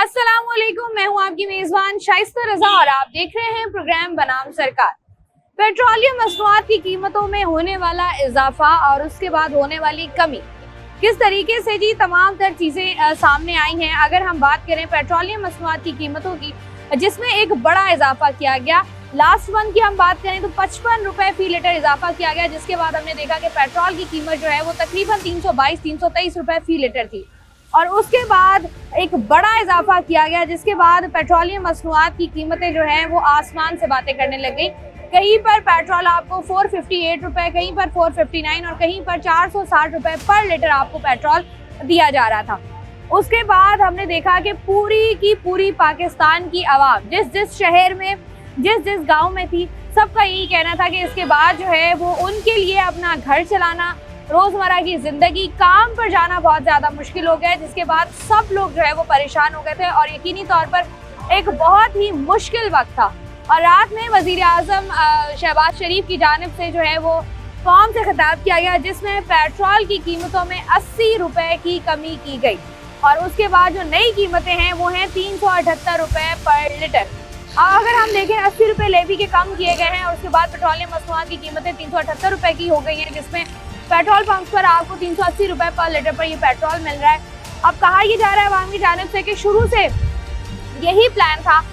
अस्सलामुअलैकुम, मैं हूं आपकी मेजबान शाइस्ता रजा और आप देख रहे हैं प्रोग्राम बनाम सरकार। पेट्रोलियम मसनूआत की कीमतों में होने वाला इजाफा और उसके बाद होने वाली कमी, किस तरीके से जी तमाम तर चीज़ें सामने आई हैं। अगर हम बात करें पेट्रोलियम मसनूआत की कीमतों की, जिसमें एक बड़ा इजाफा किया गया। लास्ट मंथ की हम बात करें तो 55 रुपए फी लीटर इजाफा किया गया, जिसके बाद हमने देखा कि पेट्रोल की कीमत जो है वो तकरीबन 322-323 रुपए फी लीटर थी। और उसके बाद एक बड़ा इजाफा किया गया, जिसके बाद पेट्रोलियम मसनूआत की कीमतें जो हैं वो आसमान से बातें करने लग गई। कहीं पर पेट्रोल आपको 458 रुपए, कहीं पर 459 और कहीं पर 460 रुपए पर लीटर आपको पेट्रोल दिया जा रहा था। उसके बाद हमने देखा कि पूरी की पूरी पाकिस्तान की आवाम जिस जिस शहर में, जिस जिस गांव में थी, सबका यही कहना था कि इसके बाद जो है वो उनके लिए अपना घर चलाना, रोजमर्रा की जिंदगी, काम पर जाना बहुत ज्यादा मुश्किल हो गया, जिसके बाद सब लोग जो है वो परेशान हो गए थे और यकीनी तौर पर एक बहुत ही मुश्किल वक्त था। और रात में वजीर आजम शहबाज शरीफ की जानिब से जो है वो कौम से खिताब किया गया, जिसमें पेट्रोल की कीमतों में 80 रुपए की कमी की गई और उसके बाद जो नई कीमतें हैं वो हैं 378 रुपए पर लीटर। अगर हम देखें 80 रुपए लेवी के कम किए गए हैं और उसके बाद पेट्रोलियम मसनूआत की कीमतें 378 रुपए की हो गई हैं, जिसमें पेट्रोल पंप पर आपको 380 रुपए पर लीटर पर ये पेट्रोल मिल रहा है। अब कहा यह जा रहा है अवाम की जानिब से कि शुरू से यही प्लान था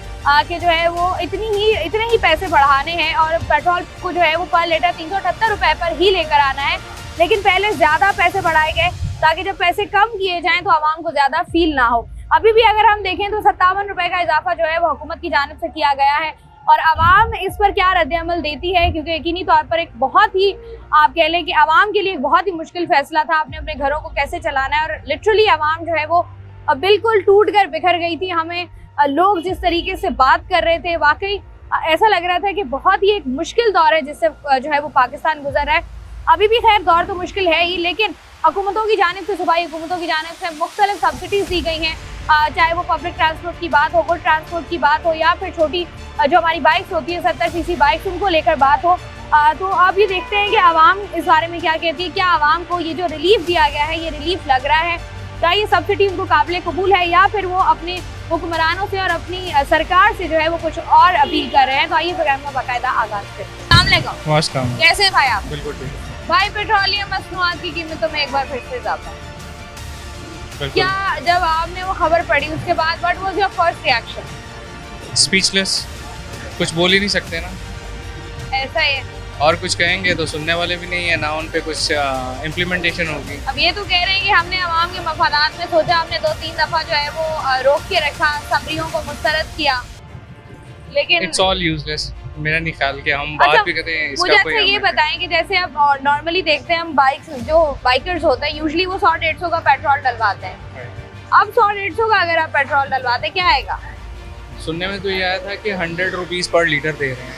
कि जो है वो इतने ही पैसे बढ़ाने हैं और पेट्रोल को जो है वो पर लीटर 378 रुपए पर ही लेकर आना है। लेकिन पहले ज़्यादा पैसे बढ़ाए गए ताकि जब पैसे कम किए जाएँ तो आवाम को ज़्यादा फील ना हो। अभी भी अगर हम देखें तो 57 रुपए का इजाफा जो है वो हुकूमत की जानिब से किया गया है और आवाम इस पर क्या रद्द-ए-अमल देती है, क्योंकि यकीनी तौर पर एक बहुत ही, आप कह लें कि आवाम के लिए एक बहुत ही मुश्किल फैसला था अपने अपने घरों को कैसे चलाना है। और लिटरली आवाम जो है वो बिल्कुल टूट कर बिखर गई थी। हमें लोग जिस तरीके से बात कर रहे थे, वाकई ऐसा लग रहा था कि बहुत ही एक मुश्किल दौर है जिससे जो है वो पाकिस्तान गुजर रहा है। अभी भी खैर दौर तो मुश्किल है ही, लेकिन हुकूमतों की जानिब से, सूबाई हुकूमतों की जानिब से मुख्तलिफ सब्सिडीज दी गई हैं, चाहे वो पब्लिक ट्रांसपोर्ट की बात हो, गुड ट्रांसपोर्ट की बात हो, या फिर छोटी जो हमारी बाइक्स होती है 70 सीसी बाइक्स, उनको लेकर बात हो। तो अब ये देखते हैं कि आवाम इस बारे में क्या कहती है। क्या आवाम को ये जो रिलीफ दिया गया है, ये रिलीफ लग रहा है? क्या ये सब्सिडी उनको काबिल कबूल है, या फिर वो अपने हुक्मरानों से और अपनी सरकार से जो है वो कुछ और अपील कर रहे हैं? तो आइए प्रोग्राम का बाकायदा आगाज करें। कैसे हैं भाई आप? बिल्कुल ठीक है भाई, पेट्रोलियम मसनूआत की कीमतों में एक बार फिर से इजाफा, क्या जब आपने वो खबर पढ़ी उसके बाद what was your first reaction? Speechless, कुछ बोल ही नहीं सकते ना। ऐसा है, और कुछ कहेंगे तो सुनने वाले भी नहीं है ना, उन पे कुछ इम्प्लीमेंटेशन होगी। अब ये तो कह रहे हैं कि हमने अवाम के मफादात में सोचा, हमने 2-3 दफा जो है वो रोक के रखा, समरियों को मुस्तरद किया, लेकिन इट्स ऑल यूजलेस। मेरा नहीं ख्याल कि हम बात भी करते हैं इसका। मुझे कोई अच्छा ये बताएं कि जैसे अब नॉर्मली देखते हैं हम बाइकर्स होते हैं, यूजुअली वो 100-150 का पेट्रोल डलवाते हैं। अब 100-150 का अगर आप पेट्रोल डलवाते क्या आएगा? सुनने में तो ये आया था कि 100 रुपीज़ पर लीटर दे रहे हैं,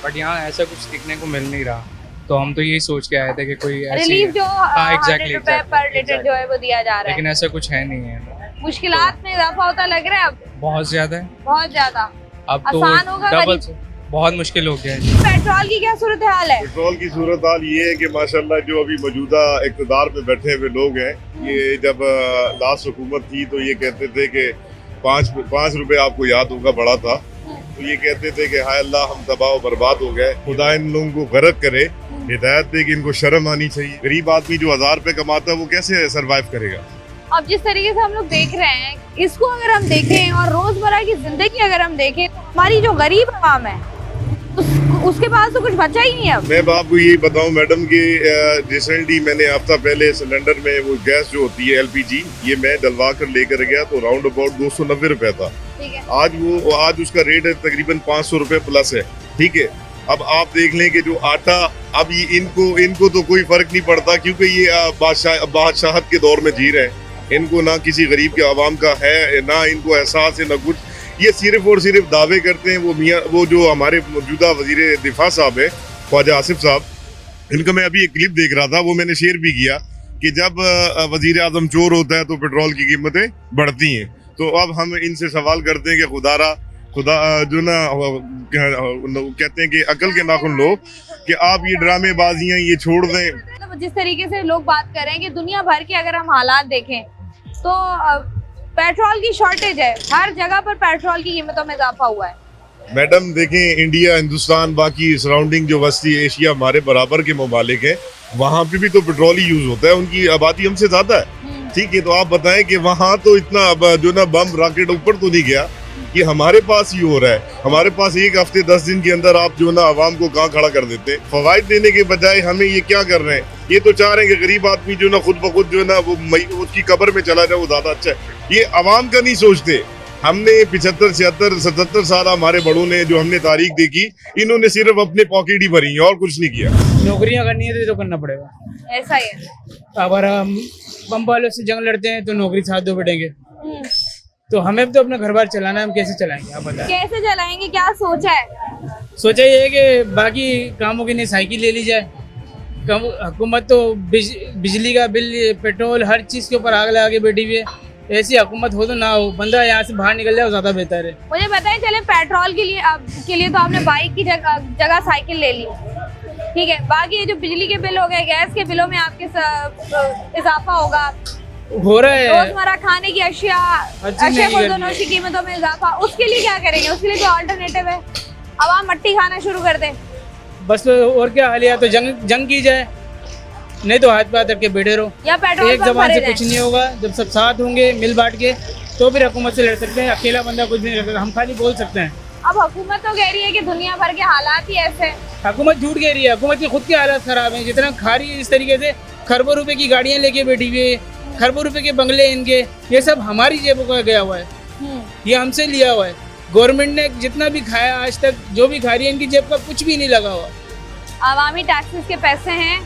बट यहाँ ऐसा कुछ दिखने को मिल नहीं रहा। तो हम तो यही सोच के आए थे कि कोई रिलीफ जो 100 रुपए पर लीटर जो है वो दिया जा रहा है, लेकिन ऐसा कुछ है नहीं है। मुश्किलात में इजाफा होता लग रहा है अब बहुत ज्यादा, बहुत ज्यादा। अब तो आसान होगा, डबल से बहुत मुश्किल हो गया है। पेट्रोल की क्या सूरत हाल है? पेट्रोल की सूरत हाल ये है कि माशाल्लाह जो अभी मौजूदा इक़्तिदार पे बैठे हुए लोग हैं, ये जब लास्ट हुकूमत थी तो ये कहते थे कि 5 रुपए, आपको याद होगा, बढ़ा था, तो ये कहते थे कि हाय अल्लाह हम तबाह बर्बाद हो गए, खुदा इन लोगों को गरक करे, हिदायत दे कि इनको शर्म आनी चाहिए। गरीब आदमी जो 1000 रुपए कमाता है वो कैसे सरवाइव करेगा? अब जिस तरीके से हम लोग देख रहे हैं, इसको अगर हम देखें और रोजमर्रा की जिंदगी अगर हम देखें, तो हमारी जो गरीब आवाम है उसके पास तो कुछ बचा ही नहीं है। मैं आपको यही बताऊं मैडम कि रिसेंटली मैंने हफ्ता पहले सिलेंडर में वो गैस जो होती है LPG, ये मैं डलवा कर लेकर गया तो राउंड अबाउट 290 रुपए था। ठीक है। आज उसका रेट है तकरीबन 500 रुपए प्लस है। ठीक है, अब आप देख लें कि जो आटा, अब ये इनको तो कोई फर्क नहीं पड़ता, क्योंकि ये बादशाहत के दौर में जी रहे हैं। इनको ना किसी गरीब के आवाम का है, ना इनको एहसास है, ना कुछ। ये सिर्फ और सिर्फ दावे करते हैं। वो जो हमारे मौजूदा वजीर दिफा साहब है, ख्वाजा आसिफ साहब, इनका मैं अभी एक क्लिप देख रहा था, वो मैंने शेयर भी किया कि जब वजीर आजम चोर होता है तो पेट्रोल की कीमतें बढ़ती हैं। तो अब हम इनसे सवाल करते हैं कि खुदा जो ना कहते हैं कि अकल के नाखुन लो, कि आप ये ड्रामेबाजियां ये छोड़ दें। जिस तरीके से लोग बात कर रहे हैं कि दुनिया भर के अगर हम हालात देखें तो पेट्रोल की शॉर्टेज है, हर जगह पर पेट्रोल की कीमतों में इजाफा हुआ है। मैडम देखें, इंडिया, हिंदुस्तान, बाकी सराउंडिंग जो वस्ती एशिया हमारे बराबर के ममालिक हैं, वहाँ पे भी तो पेट्रोल ही यूज होता है। उनकी आबादी हमसे ज्यादा है, ठीक है। तो आप बताएं कि वहाँ तो इतना जो ना बम रॉकेट ऊपर तो नहीं गया, ये हमारे पास ही हो रहा है। हमारे पास एक हफ्ते 10 दिन के अंदर आप जो ना आवाम को कहाँ खड़ा कर देते हैं। फवाइद देने के बजाय हमें ये क्या कर रहे हैं, ये तो चाह रहे हैं कि गरीब आदमी जो ना खुद ब खुद जो ना वो उसकी कब्र में चला जाए, वो ज्यादा अच्छा है। ये आवाम का नहीं सोचते। हमने 75, 76, 77 साल हमारे बड़ों ने जो हमने तारीख देखी, इन्होंने सिर्फ अपने पॉकेट ही भरी है और कुछ नहीं किया। नौकरियां करनी है तो करना पड़ेगा। ऐसा ही है। अगर हम बम वालों से जंग लड़ते हैं तो नौकरी से हाथ धो बैठेंगे, तो हमें तो अपना घर बार चलाना है, हम कैसे चलाएंगे आप बताएं। कैसे चलाएंगे, क्या सोचा है? सोचा ये है कि बाकी कामों के लिए साइकिल ले ली जाए। हुकूमत तो बिजली का बिल, पेट्रोल, हर चीज़ के ऊपर आग लगा के बैठी हुई है। ऐसी हुकूमत हो तो ना हो, बंदा यहाँ से बाहर निकल जाए, वो ज़्यादा बेहतर है। मुझे बताएं, चले पेट्रोल के लिए तो आपने बाइक की जगह साइकिल ले ली, ठीक है। बाकी ये जो बिजली के बिल हो गए, गैस के बिलों में आपके इजाफा होगा, हो रहा है। रोजमर्रा खाने की अशिया की कीमतों में इजाफा, उसके लिए क्या करेंगे? उसके लिए तो अल्टरनेटिव है, आवाम मट्टी खाना शुरू कर दे। बस और क्या हाल है, तो जंग की जाए, नहीं तो हाथ पे हाथ रख के बैठे रहो। या पेट्रोल एक जबान से कुछ नहीं होगा। जब सब साथ होंगे मिल बांट के, तो फिर हुकूमत से लड़ सकते हैं। अकेला बंदा कुछ नहीं कर सकता, हम खाली बोल सकते हैं। अब हुकूमत तो कह रही है कि दुनिया भर के हालात ही ऐसे हैं। हुकूमत झूठ कह रही है, हुकूमत के खुद के हालात खराब हैं। जितना खा रही है इस तरीके से, खरबों रुपए की गाड़ियाँ लेके बैठी हुई है, खरबों रुपए के बंगले इनके, ये सब हमारी जेबों का गया हुआ है, ये हमसे लिया हुआ है। गवर्नमेंट ने जितना भी खाया आज तक, जो भी खा रही है, इनकी जेब का कुछ भी नहीं लगा हुआ। आवामी टैक्सेस के पैसे हैं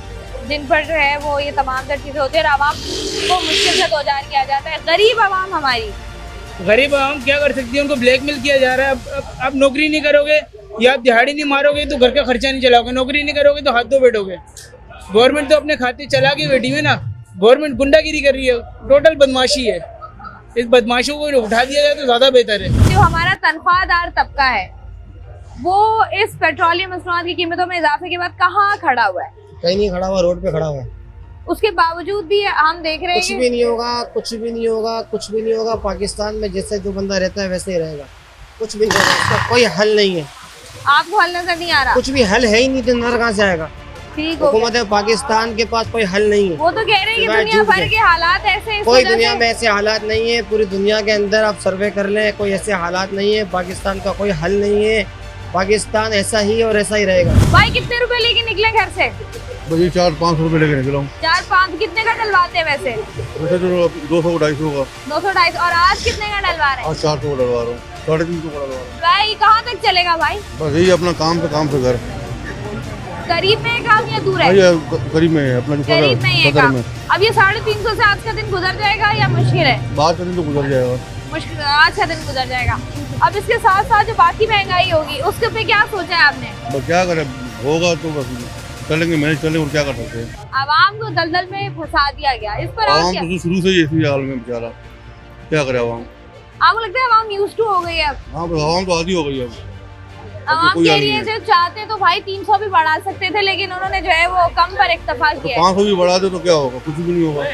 जिन पर जो है वो ये तमाम तर चीज़ें होती है और आवाम को मुश्किल से 2000 किया जाता है। गरीब आवाम हमारी, गरीब आवाम क्या कर सकती है? उनको ब्लैकमेल किया जा रहा है। अब आप नौकरी नहीं करोगे या आप दिहाड़ी नहीं मारोगे तो घर का खर्चा नहीं चलाओगे, नौकरी नहीं करोगे तो हाथ धो बैठोगे। गवर्नमेंट तो अपने खाते चला के बैठी हुई ना, गवर्नमेंट गुंडागिरी कर रही है, टोटल बदमाशी है। इस बदमाशों को उठा दिया जाए तो ज़्यादा बेहतर है। जो हमारा तनख्वाहदार तबका है वो इस पेट्रोलियम मसनूआत की कीमतों में इजाफे के बाद कहाँ खड़ा हुआ है? कहीं नहीं खड़ा हुआ, रोड पे खड़ा हुआ है। उसके बावजूद भी हम देख रहे हैं कुछ भी नहीं होगा, कुछ भी नहीं होगा, कुछ भी नहीं होगा। पाकिस्तान में जैसे जो बंदा रहता है वैसे ही रहेगा, कुछ भी नहीं होगा। इसका कोई हल नहीं है। आपको हल नजर नहीं आ रहा? कुछ भी हल है ही नहीं, तो नजर कहाँ से आएगा? ठीक हो हुकूमत है पाकिस्तान के पास कोई हल नहीं है। वो तो कह रहे हैं कि दुनिया भर के हालात ऐसे हैं, इस कोई वजह दुनिया से- में ऐसे हालात नहीं है। पूरी दुनिया के अंदर आप सर्वे कर लें, कोई ऐसे हालात नहीं है। पाकिस्तान का कोई हल नहीं है। पाकिस्तान ऐसा ही और ऐसा ही रहेगा। भाई कितने रुपए लेके निकले घर से? भाई 400-500 रुपये लेके निकला हूँ। 4-5 कितने का डलवाते हैं वैसे? वैसे तो 200-250 का। 200-250। और आज कितने का डलवा रहे हैं? आज 400 का डलवा रहा हूँ, 350 का डलवा रहा हूँ। भाई कहाँ तक चलेगा भाई? बस यही अपना काम से घर। करीब में है काम या दूर है? भाई करीब में है अपना, जो करीब में ही है सदर काम। में। अब ये 350 से आज का दिन गुजर जाएगा या मुश्किल है? बाद का दिन तो गुजर जाएगा। मुश्किल, आज का दिन गुजर जाएगा। अब इसके साथ साथ जो बाकी महंगाई होगी उसके पे क्या सोचा है आपने? बस क्या करें, होगा तो बस चलेंगे, मैनेज चलेंगे, और क्या कर सकते हैं। आवाम को दलदल में फंसा दिया गया, इस पर आप आवाम क्या? तो शुरू से ही इसी हाल में बेचारा, क्या करे आवाम। आपको लगता है आवाम यूज्ड टू हो गई है अब? हाँ बस आवाम तो आधी हो गई है अब। आवाम कोई कह हल रही है नहीं जो चाहते तो भाई 300 भी बढ़ा सकते थे, लेकिन उन्होंने जो है वो कम पर इक्तफा तो किया है। 500 भी बढ़ा दे तो क्या होगा? कुछ भी नहीं होगा।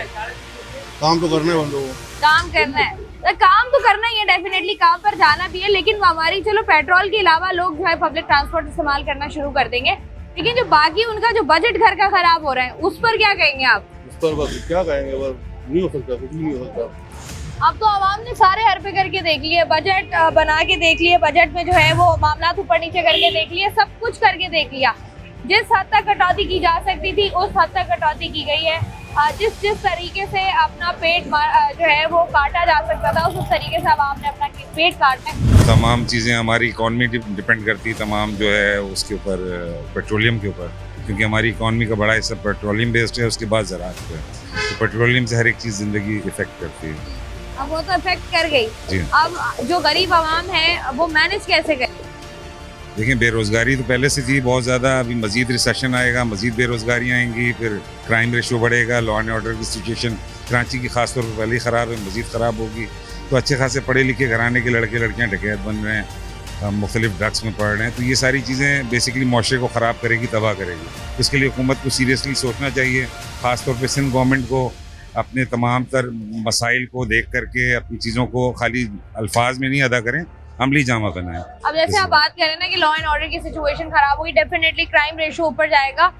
काम तो करना है बंदों को। काम करना है तो काम तो करना ही है, डेफिनेटली काम पर जाना भी है। लेकिन हमारी चलो पेट्रोल के अलावा लोग जो है पब्लिक ट्रांसपोर्ट इस्तेमाल करना शुरू कर देंगे, लेकिन जो बाकी उनका जो बजट घर का खराब हो रहा है उस पर क्या कहेंगे आप? इस पर बस क्या कहेंगे, बस नहीं हो सकता, कुछ भी नहीं हो सकता। अब तो आवाम ने सारे हरपे करके देख लिए, बजट बना के देख लिए, बजट में जो है वो मामला ऊपर नीचे करके देख लिए, सब कुछ करके देख लिया। जिस हद तक कटौती की जा सकती थी उस हद तक कटौती की गई है। जिस तरीके से अपना पेट जो है वो काटा जा सकता था उस तरीके से आवाम ने अपना पेट काटना है। तमाम चीज़ें हमारी इकॉनमी डिपेंड करती है, तमाम जो है उसके ऊपर, पेट्रोलियम के ऊपर, क्योंकि हमारी इकॉनमी का बड़ा हिस्सा पेट्रोलियम बेस्ड है, उसके बाद ज़राअत पे। तो पेट्रोलियम से हर एक चीज़ ज़िंदगी इफेक्ट करती है। अब वो तो इफेक्ट कर गई, जी। अब जो गरीब आवाम है वो मैनेज कैसे करे? देखिए, बेरोज़गारी तो पहले से थी बहुत ज़्यादा, अभी मज़ीद रिसेशन आएगा, मज़ीद बेरोज़गारी आएंगी, फिर क्राइम रेशो बढ़ेगा, लॉ एंड ऑर्डर की सिचुएशन कराची की खासतौर पर पहले ही ख़राब है, मज़ीद ख़राब होगी। तो अच्छे खासे पढ़े लिखे घराने के लड़के लड़कियाँ डकैत बन रहे हैं, मुख्तलिफ ड्रग्स में पड़ रहे हैं। तो ये सारी चीज़ें बेसिकली माशरे को ख़राब करेगी, तबाह करेगी। इसके लिए हुकूमत को सीरियसली सोचना चाहिए, ख़ासतौर पर सिंध गवर्नमेंट को अपने तमाम तर मसाइल को देख करके अपनी चीज़ों को खाली अल्फाज में नहीं अदा करें, अमली जामा बनाएं। अब जैसे आप बात करें ना कि लॉ एंड ऑर्डर की सिचुएशन खराब होगी, डेफिनेटली क्राइम रेशियो ऊपर जाएगा।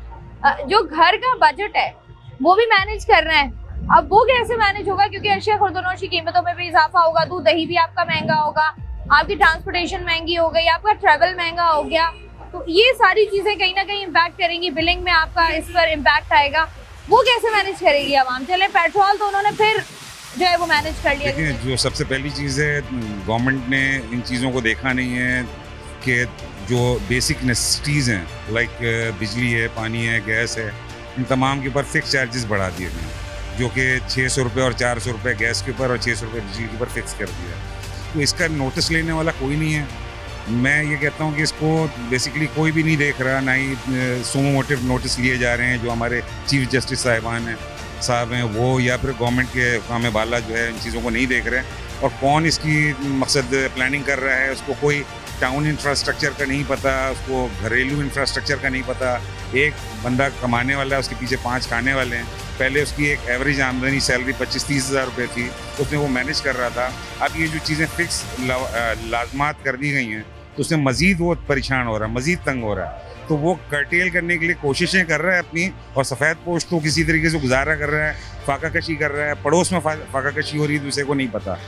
जो घर का बजट है वो भी मैनेज कर रहे हैं, अब वो कैसे मैनेज होगा? क्योंकि अशिया खुर्दनोश की कीमतों में भी इजाफा होगा, दूध दही भी आपका महंगा होगा, आपकी ट्रांसपोर्टेशन महंगी हो गई, आपका ट्रैवल महंगा हो गया, तो ये सारी चीजें कहीं ना कहीं इम्पैक्ट करेंगी, बिलिंग में आपका इस पर इम्पैक्ट आएगा। वो कैसे मैनेज करेगी आवाम? चले पेट्रोल तो उन्होंने फिर जो है वो मैनेज कर लिया। देखिए, जो सबसे पहली चीज़ है, गवर्नमेंट ने इन चीज़ों को देखा नहीं है कि जो बेसिक नेसेसिटीज़ हैं, लाइक बिजली है, पानी है, गैस है, इन तमाम के ऊपर फिक्स चार्जेस बढ़ा दिए गए हैं, जो कि 600 रुपये और 400 रुपये गैस के ऊपर और 600 रुपये बिजली के ऊपर फिक्स कर दिया है। तो इसका नोटिस लेने वाला कोई नहीं है। मैं ये कहता हूँ कि इसको बेसिकली कोई भी नहीं देख रहा, ना ही सोमो मोटिव नोटिस लिए जा रहे हैं जो हमारे चीफ जस्टिस साहब हैं वो, या फिर गवर्नमेंट के काम बाला जो है इन चीज़ों को नहीं देख रहे हैं। और कौन इसकी मकसद प्लानिंग कर रहा है, उसको कोई टाउन इंफ्रास्ट्रक्चर का नहीं पता, उसको घरेलू इंफ्रास्ट्रक्चर का नहीं पता। एक बंदा कमाने वाला है, उसके पीछे 5 खाने वाले हैं। पहले उसकी एक एवरेज आमदनी सैलरी 25-30 हज़ार रुपये थी, उसने वो मैनेज कर रहा था। अब ये जो चीज़ें फिक्स लाजमात कर दी गई हैं तो उसमें मज़ीद वो परेशान हो रहा है, मज़ीद तंग हो रहा है। तो वो कर्टेल करने के लिए कोशिशें कर रहा है अपनी, और सफ़ेद पोश तो किसी तरीके से गुजारा कर रहा है, फाका कशी कर रहा है, पड़ोस में फाका कशी हो रही है, दूसरे को नहीं पता।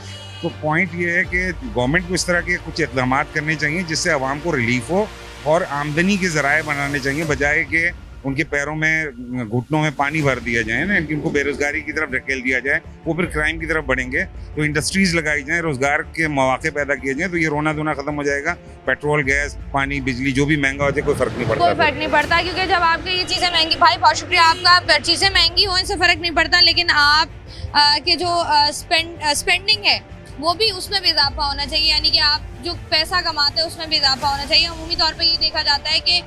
तो पॉइंट ये है कि गवर्नमेंट को इस तरह के कुछ इक़दाम करने चाहिए जिससे आवाम को रिलीफ हो, और आमदनी के ज़राए बनाने चाहिए, बजाय कि उनके पैरों में, घुटनों में पानी भर दिया जाए ना, उनको बेरोज़गारी की तरफ धकेल दिया जाए, वो फिर क्राइम की तरफ बढ़ेंगे। तो इंडस्ट्रीज़ लगाई जाएँ, रोज़गार के मौके पैदा किए जाएँ, तो ये रोना धोना ख़त्म हो जाएगा। पेट्रोल, गैस, पानी, बिजली जो भी महंगा हो जाए कोई फ़र्क नहीं पड़ता। कोई फ़र्क नहीं पड़ता, क्योंकि जब आपकी ये चीज़ें महंगी, भाई बहुत शुक्रिया आपका, चीज़ें महंगी हो इससे फ़र्क नहीं पड़ता, लेकिन आप के जो स्पेंडिंग है वो भी, उसमें भी इजाफा होना चाहिए, यानी कि आप जो पैसा कमाते हैं उसमें भी इजाफा होना चाहिए। अमूमी तौर पर ये देखा जाता है कि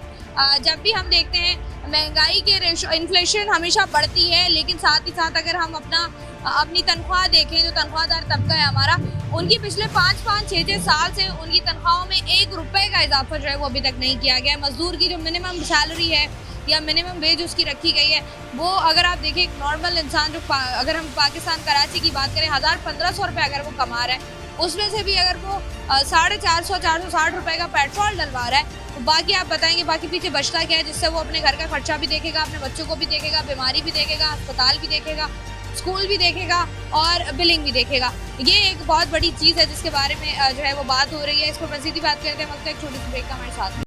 जब भी हम देखते हैं महंगाई के रेशो, इन्फ्लेशन हमेशा बढ़ती है, लेकिन साथ ही साथ अगर हम अपनी तनख्वाह देखें, जो तनख्वाहदार तबका है हमारा, उनकी पिछले 5-5, 6-6 साल से उनकी तनख्वाहों में 1 रुपये का इजाफा जो है वो अभी तक नहीं किया गया है। मजदूर की जो मिनिमम सैलरी है या मिनिमम वेज उसकी रखी गई है, वो अगर आप देखें एक नॉर्मल इंसान जो अगर हम पाकिस्तान कराची की बात करें, 1000-1500 रुपये अगर वो कमा रहा है, उसमें से भी अगर वो 450-460 रुपये का पेट्रोल डलवा रहा है, तो बाकी आप बताएंगे बाकी पीछे बचता क्या है, जिससे वो अपने घर का खर्चा भी देखेगा, अपने बच्चों को भी देखेगा, बीमारी भी देखेगा, अस्पताल भी देखेगा, स्कूल भी देखेगा और बिलिंग भी देखेगा। ये एक बहुत बड़ी चीज़ है जिसके बारे में जो है वो बात हो रही है। इस पर मज़ीद बात करते हैं वक्त एक छोटी सी ब्रेक का हमारे साथ।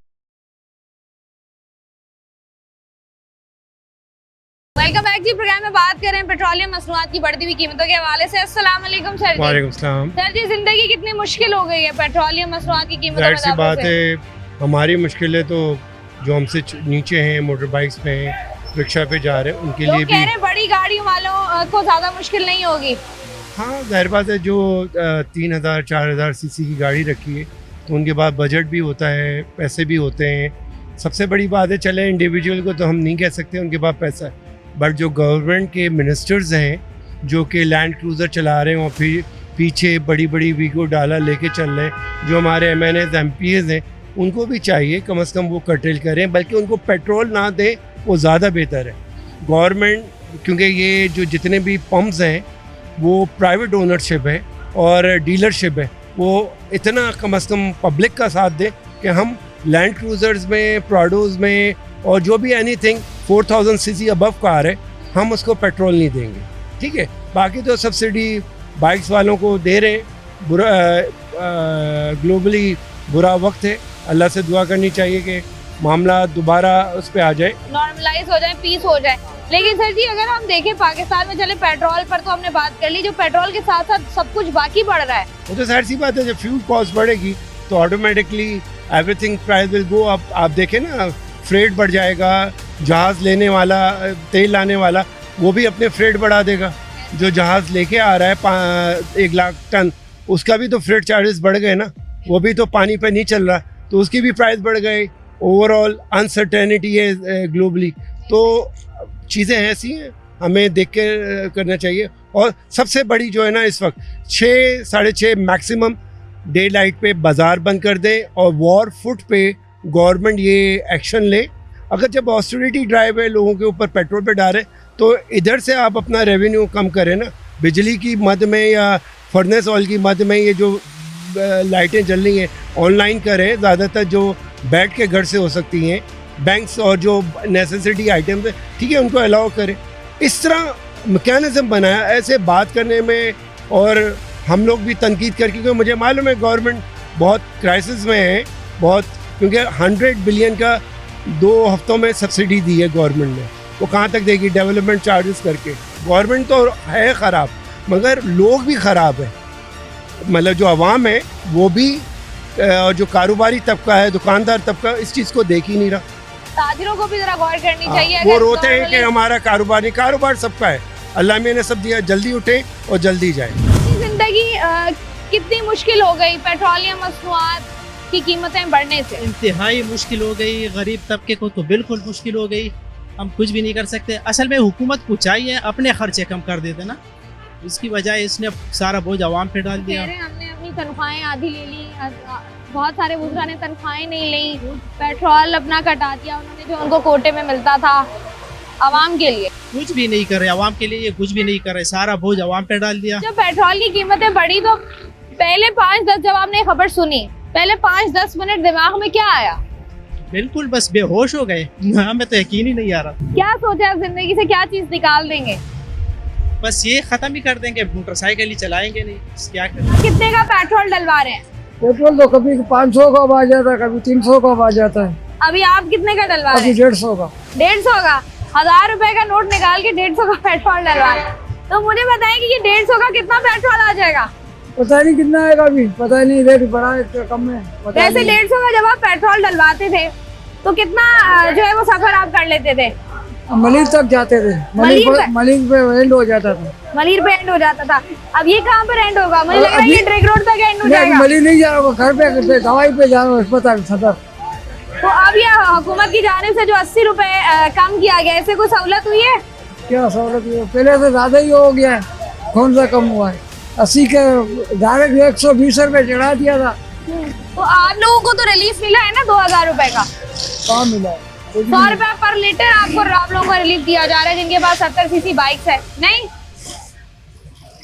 वेलकम बैक जी। प्रोग्राम में बात कर रहे हैं पेट्रोलियम मसनूआत की बढ़ती हुई कीमतों के हवाले से। अस्सलाम वालेकुम सर जी। वालेकुम सलाम। सर जी, जिंदगी कितनी मुश्किल हो गई है पेट्रोलियम मसनूआत की कीमतों में? जाहिर सी बात है, हमारी मुश्किलें तो जो हमसे नीचे हैं, मोटर बाइक्स पे हैं, रिक्शा पे जा रहे हैं, उनके लिए भी। कह रहे हैं बड़ी गाड़ियों वालों को ज्यादा मुश्किल नहीं होगी। हाँ, जाहिर बात है, जो 3000-4000 सीसी की गाड़ी रखी है तो उनके पास बजट भी होता है, पैसे भी होते हैं। सबसे बड़ी बात है, चले इंडिविजुअल को तो हम नहीं कह सकते उनके पास पैसा है, बट जो गवर्नमेंट के मिनिस्टर्स हैं जो कि लैंड क्रूज़र चला रहे हैं और फिर पीछे बड़ी बड़ी वीगो डाला लेके चल रहे हैं, जो हमारे MNAs MPs हैं, उनको भी चाहिए कम से कम वो कर्टेल करें, बल्कि उनको पेट्रोल ना दें, वो ज़्यादा बेहतर है। गवर्नमेंट, क्योंकि ये जो जितने भी पम्प्स हैं वो प्राइवेट ओनरशिप है और डीलरशिप है, वो इतना कम से कम पब्लिक का साथ दे कि हम लैंड क्रूज़र्स में, प्राडोज में और जो भी एनीथिंग 4000 सीसी अबव कार है, हम उसको पेट्रोल नहीं देंगे, ठीक है। बाकी तो सब्सिडी बाइक्स वालों को दे रहे। बुरा ग्लोबली बुरा वक्त है, अल्लाह से दुआ करनी चाहिए कि मामला दोबारा उस पर आ जाए, नॉर्मलाइज हो जाए, पीस हो जाए। लेकिन सर जी, अगर हम देखें पाकिस्तान में, चले पेट्रोल पर तो हमने बात कर ली, जो पेट्रोल के साथ साथ सब कुछ बाकी बढ़ रहा है, वो तो जाहिर सी बात है, जब फ्यूल कॉस्ट बढ़ेगी तो automatically everything price will go up. आप देखें ना, फ्रेट बढ़ जाएगा, जहाज़ लेने वाला, तेल लाने वाला, वो भी अपने फ्रेट बढ़ा देगा। जो जहाज़ लेके आ रहा है 1 लाख टन, उसका भी तो फ्रेट चार्जेस बढ़ गए ना, वो भी तो पानी पे नहीं चल रहा, तो उसकी भी प्राइस बढ़ गई। ओवरऑल अनसर्टेनिटी है ग्लोबली, तो चीज़ें ऐसी हैं, हमें देख के करना चाहिए। और सबसे बड़ी जो है ना, इस वक्त 6-6:30 मैक्सिमम डे लाइट पे बाज़ार बंद कर दें और वॉर फुट पे गवर्नमेंट ये एक्शन ले। अगर जब ऑस्टेरिटी ड्राइव है, लोगों के ऊपर पेट्रोल पे डाले, तो इधर से आप अपना रेवेन्यू कम करें ना। बिजली की मद में या फर्नेस ऑयल की मद में ये जो लाइटें जल रही हैं ऑनलाइन करें, ज़्यादातर जो बैठ के घर से हो सकती हैं। बैंक्स और जो नेसेसिटी आइटम्स है ठीक है उनको अलाउ करें। इस तरह मैकेनिज्म बनाया ऐसे बात करने में, और हम लोग भी तनकीद करके, क्योंकि मुझे मालूम है गवर्नमेंट बहुत क्राइसिस में है बहुत, क्योंकि 100 बिलियन का 2 हफ्तों में सब्सिडी दी है गवर्नमेंट ने। वो कहाँ तक देगी डेवलपमेंट चार्जेस करके। गवर्नमेंट तो है ख़राब मगर लोग भी ख़राब है, मतलब जो आवाम है वो भी, और जो कारोबारी तबका है, दुकानदार तबका, इस चीज़ को देख ही नहीं रहा। ताजिरों को भी जरा गौर करनी चाहिए। वो रोते हैं कि हमारा कारोबार नहीं, कारोबार सबका है, अल्लाह में ने सब दिया, जल्दी उठे और जल्दी जाए। जिंदगी कितनी मुश्किल हो गई पेट्रोलियम मसनूआत की कीमतें बढ़ने से। इंतहाई मुश्किल हो गई, गरीब तबके को तो बिल्कुल मुश्किल हो गई। हम कुछ भी नहीं कर सकते। असल में हुकूमत को चाहिए अपने खर्चे कम कर देते ना, इसकी बजाय इसने सारा बोझ आवाम पे डाल दिया। हमने अपनी तनख्वाहें आधी ले ली, बहुत सारे बुजुर्गों ने तनख्वाहें नहीं ली, पेट्रोल अपना कटा दिया उन्होंने जो उनको कोटे में मिलता था आवाम के लिए। कुछ भी नहीं कर रहे आवाम के लिए, ये कुछ भी नहीं कर रहे, सारा बोझ आवाम पे डाल दिया। जब पेट्रोल की कीमतें बढ़ी तो पहले 5-10 जब आपने खबर सुनी, पहले 5-10 मिनट दिमाग में क्या आया? बिल्कुल बस बेहोश हो गए, हमें तो यकीन ही नहीं आ रहा। क्या सोचा जिंदगी से क्या चीज निकाल देंगे? बस ये खत्म ही कर देंगे, मोटरसाइकिल ही चलाएंगे नहीं, क्या करें। कितने का पेट्रोल डलवा रहे हैं? पेट्रोल तो कभी 500 का आ जाता है, कभी 300 का आ जाता है, अभी आप कितने का डलवा रहे हैं? 150 का। 150 का? 1000 रुपए का नोट निकाल के 150 का पेट्रोल डलवा रहे हैं। तो मुझे बताएं कि ये 150 का कितना पेट्रोल आ जाएगा? पता नहीं कितना आएगा, अभी पता नहीं, रेट बढ़ा है कम है। वैसे 150 का जब आप पेट्रोल डलवाते थे तो कितना जो है वो सफर आप कर लेते थे? मलिर तक जाते थे, मलिर पे एंड हो जाता था। मलिर पे एंड हो जाता था। अब ये कहाँ पर एंड होगा? मुझे लग रहा है ये ड्रेग रोड तक एंड हो जाएगा। मलिर नहीं जा रहा, घर पे दवाई पे जा रहा हूँ, अस्पताल सदर। तो अब ये हुकूमत की जानिब से जो 80 रुपए कम किया गया, इससे कोई सहूलत हुई है? क्या सहूलत हुई है? पहले से ज्यादा ही हो गया है, कौन सा कम हुआ है? 80 के डायरेक्ट 120 रुपए चढ़ा दिया था। तो आप लोगों को तो रिलीफ मिला है ना 2000 रुपए का? कहाँ मिला? 100 रुपए पर लीटर आपको आप लोगों को रिलीफ दिया जा रहा है जिनके पास 70 सीसी बाइक्स है। नहीं,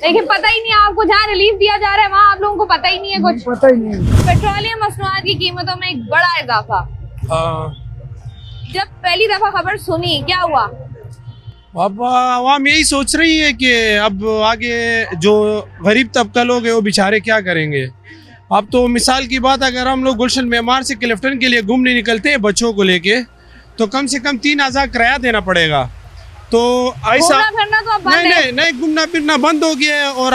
लेकिन पता ही नहीं आपको, जहाँ रिलीफ दिया जा रहा है वहाँ आप लोगों को पता ही नहीं है कुछ। पता ही नहीं। पेट्रोलियम मसनूआत की कीमतों में एक बड़ा इजाफा। जब पहली दफा खबर सुनी क्या हुआ? अब आवाम यही सोच रही है कि अब आगे जो गरीब तबका लोग है वो बेचारे क्या करेंगे। अब तो मिसाल की बात, अगर हम लोग गुलशन मेमार से क्लिफ्टन के लिए घूमने निकलते हैं बच्चों को लेके, तो कम से कम 3000 किराया देना पड़ेगा। तो ऐसा तो नहीं घूमना फिरना बंद हो गया है, और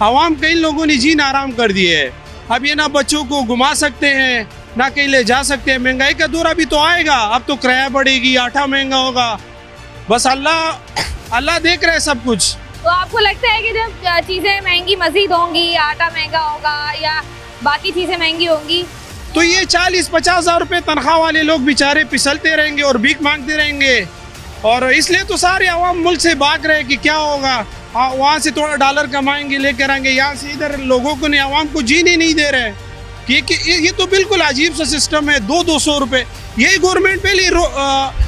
आवाम कई लोगों ने जीना आराम कर दिए है। अब ये ना बच्चों को घुमा सकते हैं ना कहीं ले जा सकते हैं। महंगाई का दौर अभी तो आएगा, अब तो किराया बढ़ेगी, आटा महंगा होगा। बस अल्लाह देख रहे हैं सब कुछ। तो आपको लगता है कि जब चीजें महंगी मजीद होंगी, आटा महंगा होगा या बाकी चीजें महंगी होंगी, तो ये 40-50 हज़ार रुपये तनख्वाह वाले लोग बेचारे फिसलते रहेंगे और भीख मांगते रहेंगे। और इसलिए तो सारे आवाम मुल्क से भाग रहे हैं कि क्या होगा, वहाँ से थोड़ा डॉलर कमाएंगे लेकर आएंगे, यहाँ से इधर लोगों को नहीं, आवाम को जीने नहीं दे रहे। ये तो बिल्कुल अजीब सा सिस्टम है। 200 रुपये यही गवर्नमेंट पहले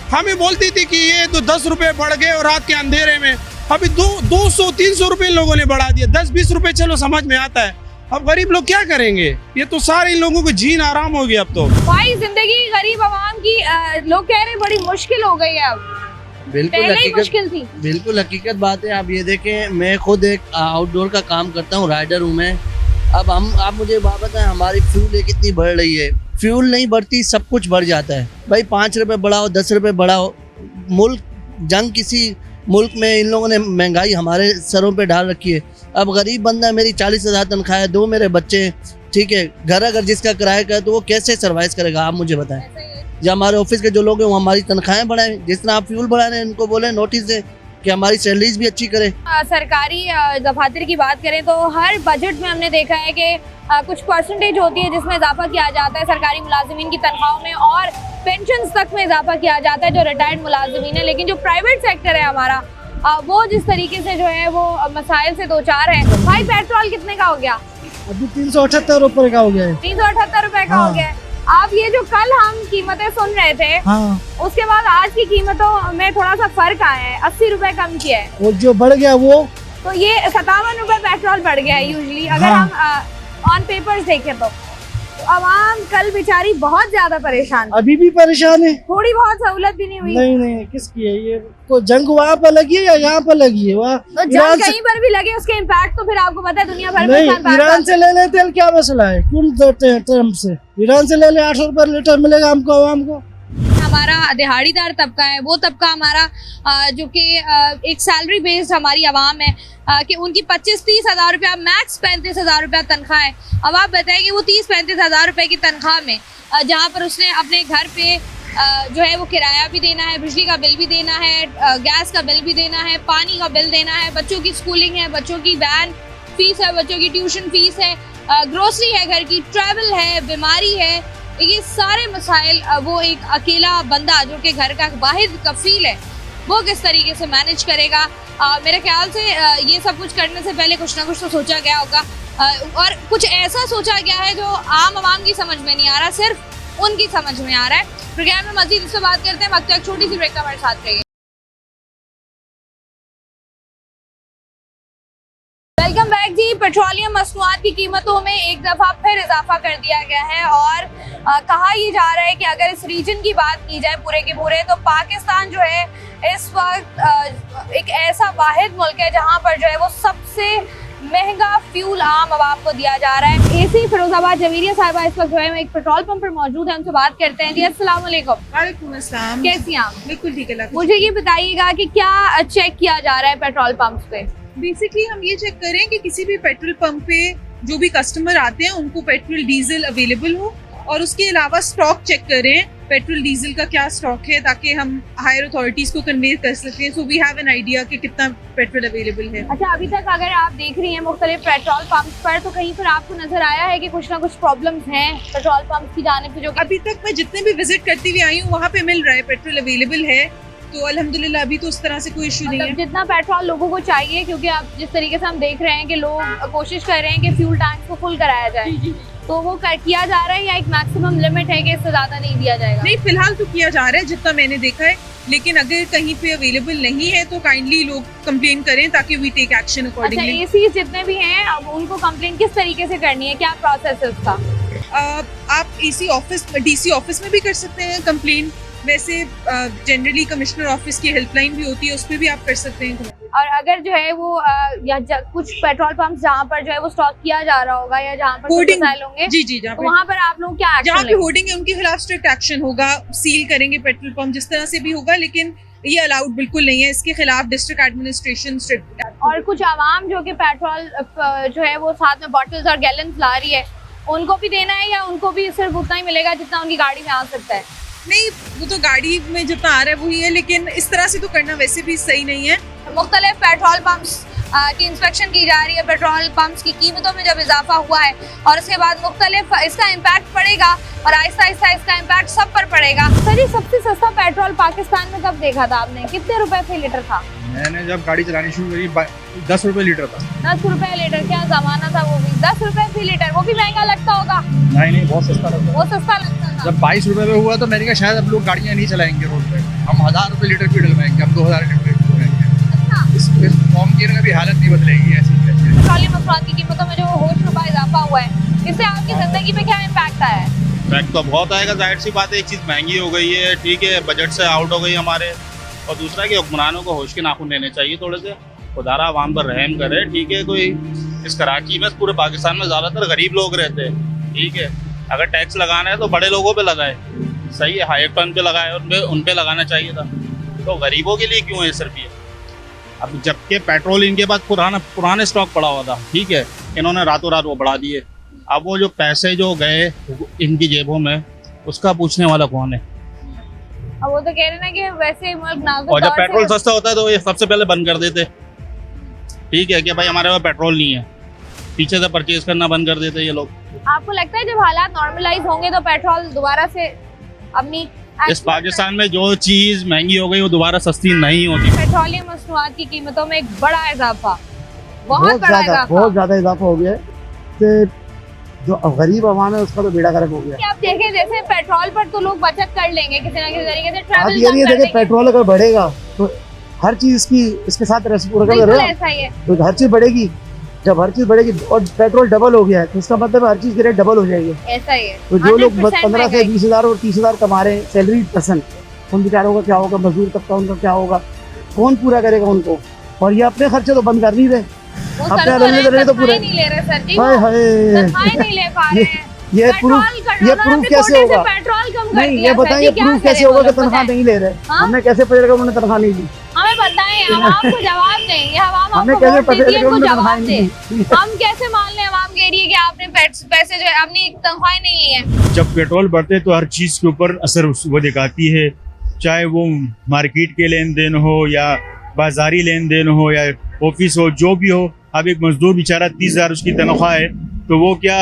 हमें बोलती थी कि ये तो 10 रुपये बढ़ गए और रात के अंधेरे में, अभी 200-300 रुपये लोगों ने बढ़ा दिया। 10-20 रुपये चलो समझ में आता है, अब गरीब लोग क्या करेंगे? ये तो सारे लोगों को जीन आराम हो गया। अब तो भाई जिंदगी गरीब आवाम की लोग कह रहे हैं बड़ी मुश्किल हो गई है। अब बिल्कुल मुश्किल थी। बिल्कुल हकीकत बात है। आप ये देखें, मैं खुद एक आउटडोर का काम करता हूँ, राइडर हूँ मैं। अब आप मुझे बात बताएं, हमारी फ्यूल कितनी बढ़ रही है। फ्यूल नहीं बढ़ती, सब कुछ बढ़ जाता है भाई। 5 रुपये बढ़ाओ, 10 रुपये बढ़ाओ, मुल्क जंग किसी मुल्क में इन लोगों ने महंगाई हमारे सरों पे डाल रखी है। अब गरीब बंदा, मेरी 40,000 तनख्वाह है, 2 मेरे बच्चे, ठीक है, घर अगर जिसका किराया का है तो वो कैसे सर्वाइव करेगा? आप मुझे बताएं। जो हमारे ऑफिस के जो लोग हैं वो हमारी तनख्वाहें बढ़ाएं, जिस तरह आप फ्यूल बढ़ा रहे हैं इनको बोले नोटिस दे कि हमारी सैलरीज भी अच्छी करें। सरकारी दफातर की बात करें तो हर बजट में हमने देखा है कि कुछ परसेंटेज होती है जिसमें इजाफा किया जाता है सरकारी मुलाजिमीन की तनख्वाहों में, और पेंशन तक में इजाफा किया जाता है जो रिटायर्ड मुलाजिमीन है। लेकिन जो प्राइवेट सेक्टर है हमारा, वो जिस तरीके से जो है वो मसाइल से दो चार है। भाई पेट्रोल कितने का हो गया? अभी 378 रुपए का हो गया है। 378 रुपए का हो गया है। आप ये जो कल हम कीमतें सुन रहे थे, हाँ, उसके बाद आज की कीमतों में थोड़ा सा फर्क आया है, 80 रुपए कम किया है, वो जो बढ़ गया वो तो ये 57 रुपए पेट्रोल बढ़ गया है यूजली अगर हाँ। हम ऑन पेपर्स देखें तो आवाम कल बेचारी बहुत ज्यादा परेशान, अभी भी परेशान है। थोड़ी बहुत सहूलत भी नहीं हुई। नहीं किसकी है ये? तो जंग वहाँ पर लगी है या यहाँ पर लगी है? वहाँ तो जंग कहीं पर भी लगे उसके इम्पैक्ट तो फिर आपको पता है दुनिया भर में नहीं, इम्पैक्ट ईरान से ले ले तेल, क्या मसला है? क्यों देते हैं ट्रम्प से? ईरान से ले ले, 800 रुपए लीटर मिलेगा हमको, आवाम को। हमारा दिहाड़ीदार तबका है, वो तबका हमारा जो कि एक सैलरी बेस्ड हमारी आवाम है कि उनकी 25-30 हज़ार रुपया मैक्स 35 हज़ार रुपया तनख्वाह है। अब आप बताएं कि वो 30-35 हज़ार रुपए की तनख्वाह में जहाँ पर उसने अपने घर पे जो है वो किराया भी देना है, बिजली का बिल भी देना है, गैस का बिल भी देना है, पानी का बिल देना है, बच्चों की स्कूलिंग है, बच्चों की वैन फीस है, बच्चों की ट्यूशन फीस है, ग्रोसरी है, घर की ट्रैवल है, बीमारी है, ये सारे मसाइल वो एक अकेला बंदा जो कि घर का वाहिद कफील है वो किस तरीके से मैनेज करेगा। मेरे ख्याल से ये सब कुछ करने से पहले कुछ ना कुछ तो सोचा गया होगा और कुछ ऐसा सोचा गया है जो आम आवाम की समझ में नहीं आ रहा, सिर्फ उनकी समझ में आ रहा है। प्रोग्राम में मजीद इससे बात करते हैं, वक्त एक छोटी सी ब्रेक का हमारे साथ रहिए। वेलकम बैक जी। पेट्रोलियम मसनूआत की कीमतों में एक दफ़ा फिर इजाफा कर दिया गया है और कहा यह जा रहा है कि अगर इस रीजन की बात की जाए पूरे के पूरे तो पाकिस्तान जो है इस वक्त एक ऐसा वाहिद मुल्क है जहां पर जो है वो सबसे महंगा फ्यूल आम आवाम को दिया जा रहा है। एसी फिरोजाबाद जमीरिया साहिबा इस वक्त जो है एक पेट्रोल पंप पर मौजूद है, उनसे बात करते हैं। जी अस्सलाम वालेकुम। वालेकुम अस्सलाम। कैसी हैं आप? बिल्कुल ठीक है। मुझे ये बताइएगा कि क्या चेक किया जा रहा है पेट्रोल पंप पे? बेसिकली हम ये चेक करें कि किसी भी पेट्रोल पंप पे जो भी कस्टमर आते हैं उनको पेट्रोल डीजल अवेलेबल हो और उसके अलावा स्टॉक चेक करें पेट्रोल डीजल का क्या स्टॉक है ताकि हम हायर अथॉरिटीज को कन्वे कर सकें, so we have an idea कि कितना पेट्रोल अवेलेबल है। अच्छा, अभी तक अगर आप देख रही हैं मुख्तलिफ पेट्रोल पंप पर तो कहीं पर आपको नजर आया है कि कुछ ना कुछ प्रॉब्लम्स हैं पेट्रोल पंप की जानिब से? जो अभी तक मैं जितने भी विजिट करती हुई आई हूँ वहाँ पे मिल रहा है, पेट्रोल अवेलेबल है, तो अल्हम्दुलिल्लाह अभी तो उस तरह से कोई इशू नहीं है। जितना पेट्रोल लोगों को चाहिए, क्योंकि आप जिस तरीके से हम देख रहे हैं कि लोग कोशिश कर रहे हैं कि फ्यूल टैंक को फुल कराया जाए, तो वो किया जा रहा है या एक मैक्सिमम लिमिट है कि इससे ज्यादा नहीं दिया जाएगा? नहीं, फिलहाल तो किया जा रहा है जितना मैंने देखा है, लेकिन अगर कहीं पे अवेलेबल नहीं है तो काइंडली लोग कंप्लेन करें ताकि वी टेक एक्शन अकॉर्डिंगली। अच्छा, एसी जितने भी हैं अब उनको कंप्लेन किस तरीके से करनी है, क्या प्रोसेस है उसका? आप एसी ऑफिस, डीसी ऑफिस में भी कर सकते हैं कंप्लेन, वैसे जनरली कमिश्नर ऑफिस की हेल्पलाइन भी होती है, उस पर भी आप कर सकते हैं। और अगर जो है वो कुछ पेट्रोल पंप जहाँ पर जो है वो स्टॉक किया जा रहा होगा या जहाँ पर होर्डिंग होंगे, जी तो वहाँ पर आप लोग क्या जहाँ पे होर्डिंग है उनके खिलाफ स्ट्रिक्ट एक्शन होगा, सील करेंगे पेट्रोल पंप, जिस तरह से भी होगा, लेकिन ये अलाउड बिल्कुल नहीं है, इसके खिलाफ डिस्ट्रिक्ट एडमिनिस्ट्रेशन स्ट्रिक्ट। और कुछ आवाम जो कि पेट्रोल जो है वो साथ में बॉटल्स और गैलन्स ला रही है, उनको भी देना है या उनको भी सिर्फ उतना ही मिलेगा जितना उनकी गाड़ी में आ सकता है? नहीं, वो तो गाड़ी में जितना आ रहा है वही है, लेकिन इस तरह से तो करना वैसे भी सही नहीं है। मुख्तलिफ पेट्रोल पंप्स की इंस्पेक्शन की जा रही है, पेट्रोल पंप्स की कीमतों में जब इजाफा हुआ है और उसके बाद मुख्तलिफ इसका इम्पैक्ट पड़ेगा और आहिस्ता आहिस्ता इसका इम्पैक्ट सब पर पड़ेगा। सर, ये सबसे सस्ता पेट्रोल पाकिस्तान में कब देखा था आपने? कितने रुपए फी लीटर था? मैंने जब गाड़ी चलानी शुरू करी 10 रुपए लीटर था। 10 रुपए लीटर? क्या जमाना था वो भी! 10 रुपए फी लीटर, वो भी महंगा लगता होगा? नहीं, बहुत सस्ता लगता वो सस्ता लगता था। जब 22 रुपए में हुआ तो मैंने कहा शायद अब लोग गाड़ियाँ नहीं चलाएंगे रोड पे, हम 1000 रुपए लीटर की डलवाएंगे, हम 2000 लीटर की डलवाएंगे। इस कौम की भी हालत नहीं बदलेगी ऐसी। पेट्रोलियम मसनूआत की कीमतों में जो होशरुबा इजाफा हुआ है, इससे आपकी जिंदगी पे क्या इम्पैक्ट आया है? इम्पैक्ट तो बहुत आएगा, जाहिर सी बात है, एक चीज़ महंगी हो गई है, ठीक है, बजट से आउट हो गई हमारे, और दूसरा कि हुक्मरानों को होश के नाखून लेने चाहिए थोड़े से, खुदारा आवाम पर रहम करे, ठीक है। कोई इस कराची में पूरे पाकिस्तान में ज़्यादातर गरीब लोग रहते हैं, ठीक है, अगर टैक्स लगाना है तो बड़े लोगों पे लगाए, सही है, हाई टर्न पे लगाए, उन पे लगाना चाहिए था, तो गरीबों के लिए क्यों है सिर्फ ये? अब जबकि पेट्रोल इनके पास पुराने स्टॉक पड़ा हुआ था, ठीक है, इन्होंने रातों रात वो बढ़ा दिए, अब वो जो पैसे जो गए इनकी जेबों में उसका पूछने वाला कौन है? अब वो तो कह रहे ना कि वैसे मुल्क नाजुक, और जब पेट्रोल सस्ता होता है तो ये सबसे पहले बंद कर देते, ठीक है, कि भाई हमारे पास पेट्रोल नहीं है, पीछे से परचेज करना बंद कर देते ये लोग। आपको लगता है जब हालात नॉर्मलाइज होंगे तो पेट्रोल दोबारा से अपनी इस पाकिस्तान में जो चीज महंगी हो गई वो दोबारा सस्ती नहीं होती? पेट्रोलियम मसनूआत की कीमतों में एक बड़ा इजाफा, बहुत बड़ा इजाफा, बहुत ज्यादा इजाफा हो गया है कि जो गरीब आवाम है उसका तो बेड़ा गर्क हो गया। कि आप देखें जैसे पेट्रोल पर तो लोग बचत कर लेंगे किसी ना किसी तरीके से, आप ट्रैवल ये कम नहीं कर देखें, देंगे। पेट्रोल अगर बढ़ेगा तो हर चीज की इसके साथ बिल्कुल करो, ऐसा ही है। तो हर चीज बढ़ेगी। जब हर चीज बढ़ेगी और पेट्रोल डबल हो गया है तो इसका मतलब है हर चीज की रेट डबल हो जाएगी। ऐसा ही है। तो जो लोग 100% 15 से 20,000 और 30,000 कमा रहे हैं सैलरी पर्सन, उन बेचारों का क्या होगा, मजदूर तबका उनका क्या होगा, कौन पूरा करेगा उनको? और ये अपने खर्चे तो बंद कर नहीं रहे, वो अपने सर रहने तो पूरे तनख्वाहें नहीं ले रहे सर जी, हाय वो हाय तनख्वाहें नहीं ले पा रहे हैं। ये प्रूफ कैसे होगा? पेट्रोल कम कर नहीं दिया ये सर बताएं जी, ये क्या प्रूफ कैसे करें होगा वो कि लोग, तनख्वाह बताएं। नहीं ले रहे? हाँ? हमें कैसे पता चलेगा उन्होंने तनख्वाह नहीं दी? हमें बताएं, आवाम को जवाब दें, ये आवाम हमें आपको कैसे वोट पता देती है, चलेगा इनको उन्होंने जवाब तनख्वाह नहीं दें। दी? हम कैसे मान लें आवाम कह रही है कि आपने पैसे जो है अपनी तनख्वाहें नहीं ली है। जब पेट्रोल बढ़ते तो हर चीज़ के ऊपर असर वो दिखाती है, चाहे वो मार्केट के लेन देन हो या बाजारी लेन देन हो या ऑफिस हो, जो भी हो। अब एक मजदूर बेचारा 30,000 उसकी तनख्वाह है तो वो क्या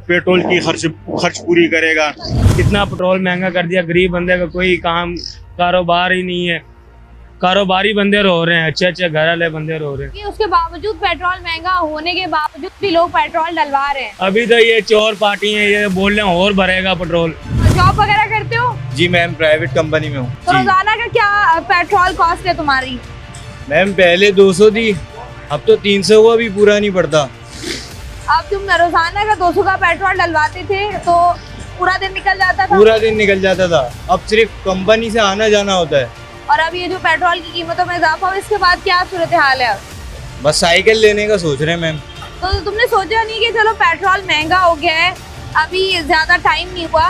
पेट्रोल की खर्च पूरी करेगा? कितना पेट्रोल महंगा कर दिया, गरीब बंदे का कोई काम कारोबार ही नहीं है, कारोबारी बंदे रो रहे हैं, अच्छे अच्छे घर वाले बंदे रो रहे हैं। कि उसके बावजूद पेट्रोल महंगा होने के बावजूद भी लोग पेट्रोल डलवा रहे हैं। अभी तो ये चोर पार्टी है, ये बोल रहे हैं और भरेगा पेट्रोल। जॉब वगैरह करते हो जी मैम, प्राइवेट कंपनी में हूँ। तो रोजाना का क्या पेट्रोल कॉस्ट है तुम्हारी? मैम पहले 200 थी, अब तो 300 हुआ, भी पूरा नहीं पड़ता। अब तुम रोजाना का 200 का पेट्रोल डलवाते थे तो पूरा दिन निकल जाता था, पूरा दिन निकल जाता था। अब सिर्फ कंपनी से आना जाना होता है। और अब ये जो पेट्रोल की कीमतों में इजाफा हुआ इसके बाद क्या सूरत हाल है? बस साइकिल लेने का सोच रहे हैं मैम। तो तुमने सोचा नहीं कि चलो पेट्रोल महंगा हो गया है, अभी ज्यादा टाइम नहीं हुआ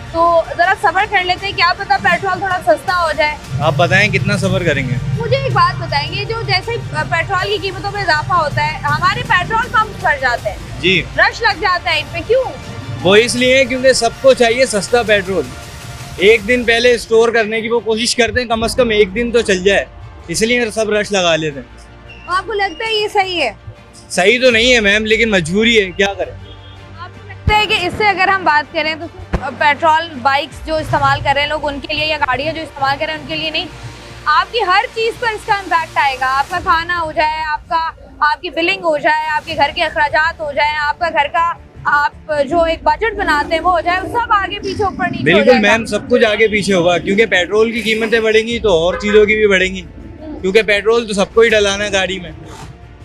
तो जरा सब्र कर लेते हैं, क्या पता पेट्रोल थोड़ा सस्ता हो जाए। आप बताएं कितना सब्र करेंगे? मुझे एक बात बताएंगे, जो जैसे पेट्रोल की कीमतों में इजाफा होता है हमारे पेट्रोल पंप बढ़ जाते हैं जी, रश लग जाता है इन पे, क्यों? वो इसलिए क्योंकि सबको चाहिए सस्ता पेट्रोल। एक दिन पहले स्टोर करने की वो कोशिश करते हैं, कम से कम एक दिन तो चल जाए, इसलिए सब रश लगा लेते हैं। तो आपको लगता है ये सही है? सही तो नहीं है मैम, लेकिन मजबूरी है, क्या करें। आपको लगता है कि इससे अगर हम बात करें तो पेट्रोल बाइक्स जो इस्तेमाल कर रहे हैं लोग उनके लिए, या गाड़ियाँ जो इस्तेमाल कर रहे हैं उनके लिए नहीं, आपकी हर चीज़ पर इसका इम्पैक्ट आएगा। आपका खाना हो जाए, आपकी बिलिंग हो जाए, आपके घर के अखराजात हो जाए, आपका घर का आप जो एक बजट बनाते हैं वो हो जाए, सब आगे पीछे ऊपर नीचे हो बिल्कुल जाएगा। मैम, सब कुछ आगे पीछे होगा, क्योंकि पेट्रोल की कीमतें बढ़ेंगी तो और चीज़ों की भी बढ़ेंगी, क्योंकि पेट्रोल तो सबको ही डलाना है गाड़ी में,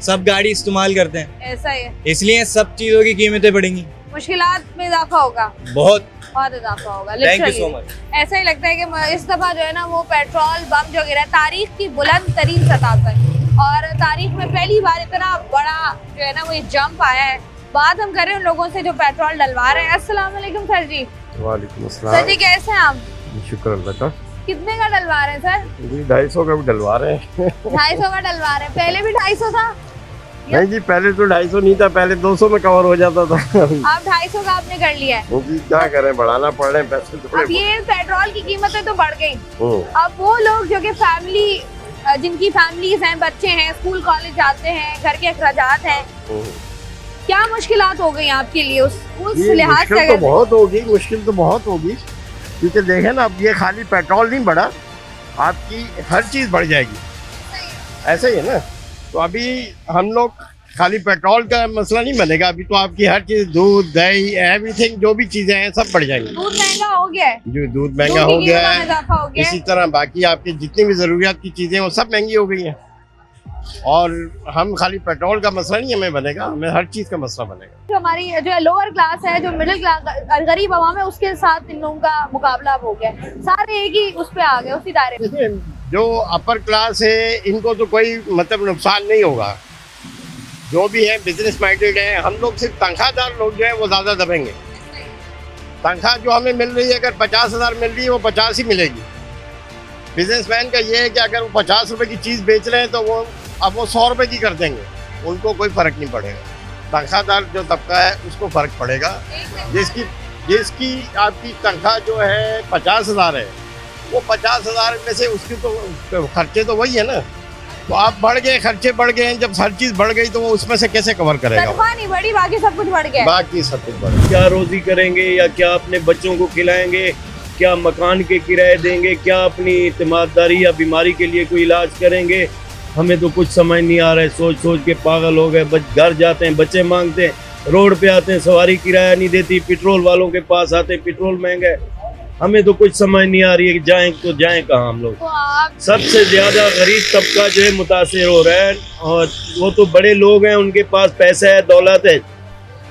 सब गाड़ी इस्तेमाल करते हैं, ऐसा ही है, इसलिए सब चीज़ों की कीमतें बढ़ेंगी। मुश्किलात में इजाफा होगा, बहुत इजाफा होगा। Thank you so Literally। Much. ऐसा ही लगता है कि इस दफा जो है ना वो पेट्रोल बम जो गिरा तारीख की बुलंद तरीन सतह पर, और तारीख में पहली बार इतना बड़ा जो है ना वो जंप आया है। बात हम कर रहे हैं उन लोगों से जो पेट्रोल डलवा रहे हैं। अस्सलाम वालेकुम सर जी। वालेकुम सर अस्सलाम। जी कैसे हैं आप? शुक्र अल्लाह का। कितने का डलवा रहे हैं सर? जी 250 का भी डलवा रहे हैं। 250 का डलवा रहे हैं, पहले भी 250 था? नहीं जी, पहले तो 250 नहीं था, पहले 200 में कवर हो जाता था। आप 250 का आपने कर लिया है। जी क्या करें, बढ़ाना पड़ रहे हैं पैसे थोड़े। अब ये पेट्रोल की कीमतें तो बढ़ गई, हम्म। अब वो लोग जो कि फैमिली, जिनकी फैमिलीज हैं, बच्चे हैं, स्कूल कॉलेज जाते हैं, घर के अखराजात हैं, क्या मुश्किलात हो गई आपके लिए उस ये लिहाज मुश्किल से? तो बहुत होगी, मुश्किल तो बहुत होगी, क्योंकि देखें ना, अब ये खाली पेट्रोल नहीं बढ़ा, आपकी हर चीज़ बढ़ जाएगी, ऐसा ही है ना। तो अभी हम लोग खाली पेट्रोल का मसला नहीं बनेगा, अभी तो आपकी हर चीज़, दूध दही एवरीथिंग जो भी चीज़ें हैं सब बढ़ जाएंगी। दूध महंगा हो गया है, जो दूध महंगा दूध हो की गया कीमतों में है, इजाफा हो गया है। इसी तरह बाकी आपकी जितनी भी ज़रूरियात की चीज़ें हैं वो सब महंगी हो गई हैं। और हम खाली पेट्रोल का मसला नहीं हमें बनेगा, हमें हर चीज़ का मसला बनेगा। जो हमारी जो लोअर क्लास है, जो मिडिल क्लास गरीब आवाम है, उसके साथ इन लोगों का मुकाबला अब हो गया है, सारे एक ही उस पे आ गए, उसी दायरे में। जो अपर क्लास है इनको तो कोई मतलब नुकसान नहीं होगा, जो भी है बिजनेस माइंडेड है। हम लोग सिर्फ तनख्वाहदार लोग जो है वो ज़्यादा दबेंगे। तनख्वाह जो हमें मिल रही है, अगर 50,000 मिल रही है वो 50 ही मिलेगी। बिजनेसमैन का ये है कि अगर वो 50 रुपए की चीज़ बेच रहे हैं तो वो अब वो 100 रुपए की कर देंगे, उनको कोई फ़र्क नहीं पड़ेगा। तनख्वाहदार जो तबका है उसको फ़र्क पड़ेगा। जिसकी आपकी तनख्वाह जो है 50,000 है, वो 50,000 में से उसकी तो खर्चे तो वही है ना। तो आप बढ़ गए, खर्चे बढ़ गए हैं, जब हर चीज़ बढ़ गई तो वो उसमें से कैसे कवर करेगा? तनख्वाह नहीं बढ़ी, बाकी सब कुछ बढ़ गया। बाकी सब कुछ बढ़ गया। क्या रोजी करेंगे, या क्या अपने बच्चों को खिलाएंगे, क्या मकान के किराए देंगे, क्या अपनी ईमानदारी या बीमारी के लिए कोई इलाज करेंगे, हमें तो कुछ समझ नहीं आ रहा है। सोच सोच के पागल हो गए। घर जाते हैं, बच्चे मांगते हैं, रोड पे आते हैं, सवारी किराया नहीं देती, पेट्रोल वालों के पास आते हैं, पेट्रोल महंगा है। हमें तो कुछ समझ नहीं आ रही है कि जाएं तो जाएं कहाँ हम लोग। सबसे ज्यादा गरीब तबका जो है मुतासिर हो रहा है, और वो तो बड़े लोग हैं, उनके पास पैसा है, दौलत है,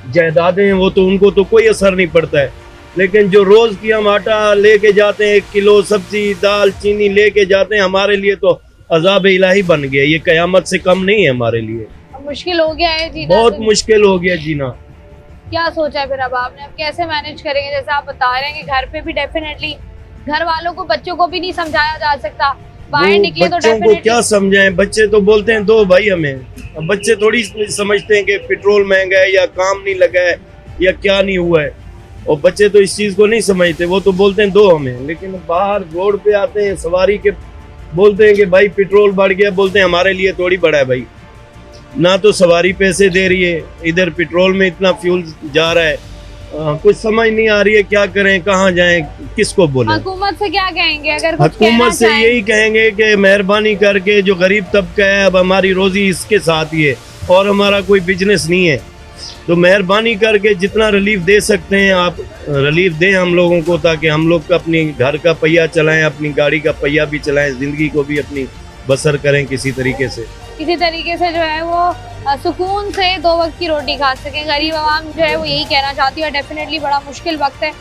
जायदादें हैं, वो तो उनको तो कोई असर नहीं पड़ता है। लेकिन जो रोज की हम आटा लेके जाते हैं, 1 किलो सब्जी दाल चीनी लेके जाते हैं, हमारे लिए तो अजाब इलाही बन गया। ये कयामत से कम नहीं है हमारे लिए। मुश्किल हो गया है जीना, बहुत मुश्किल हो गया जीना। क्या सोचा है फिर अब आपने, अब कैसे मैनेज करेंगे? जैसे आप बता रहे हैं कि घर पे भी डेफिनेटली घर वालों को, बच्चों को भी नहीं समझाया जा सकता, बाहर निकले तो बच्चों को क्या समझाएं? बच्चे तो बोलते हैं दो भाई हमें। अब बच्चे थोड़ी समझते हैं कि पेट्रोल महंगा है या काम नहीं लगा है या क्या नहीं हुआ है, और बच्चे तो इस चीज को नहीं समझते, वो तो बोलते हैं दो हमें। लेकिन बाहर रोड पे आते हैं, सवारी के बोलते हैं कि भाई पेट्रोल बढ़ गया, बोलते हैं हमारे लिए थोड़ी बढ़ा है भाई, ना तो सवारी पैसे दे रही है, इधर पेट्रोल में इतना फ्यूल जा रहा है। कुछ समझ नहीं आ रही है, क्या करें, कहाँ जाएं, किसको बोलें? हुकूमत से क्या कहेंगे? अगर कुछ हुकूमत से यही कहेंगे कि मेहरबानी करके जो गरीब तबका है, अब हमारी रोजी इसके साथ ही है और हमारा कोई बिजनेस नहीं है, तो मेहरबानी करके जितना रिलीफ दे सकते हैं आप रिलीफ दें हम लोगों को, ताकि हम लोग अपनी घर का पहिया चलाएं, अपनी गाड़ी का पहिया भी चलाएं, जिंदगी को भी अपनी बसर करें किसी तरीके से जो है वो सुकून से 2 वक्त की रोटी खा सकें। गरीब आवाम जो है वो यही कहना चाहती है। डेफिनेटली बड़ा मुश्किल वक्त है,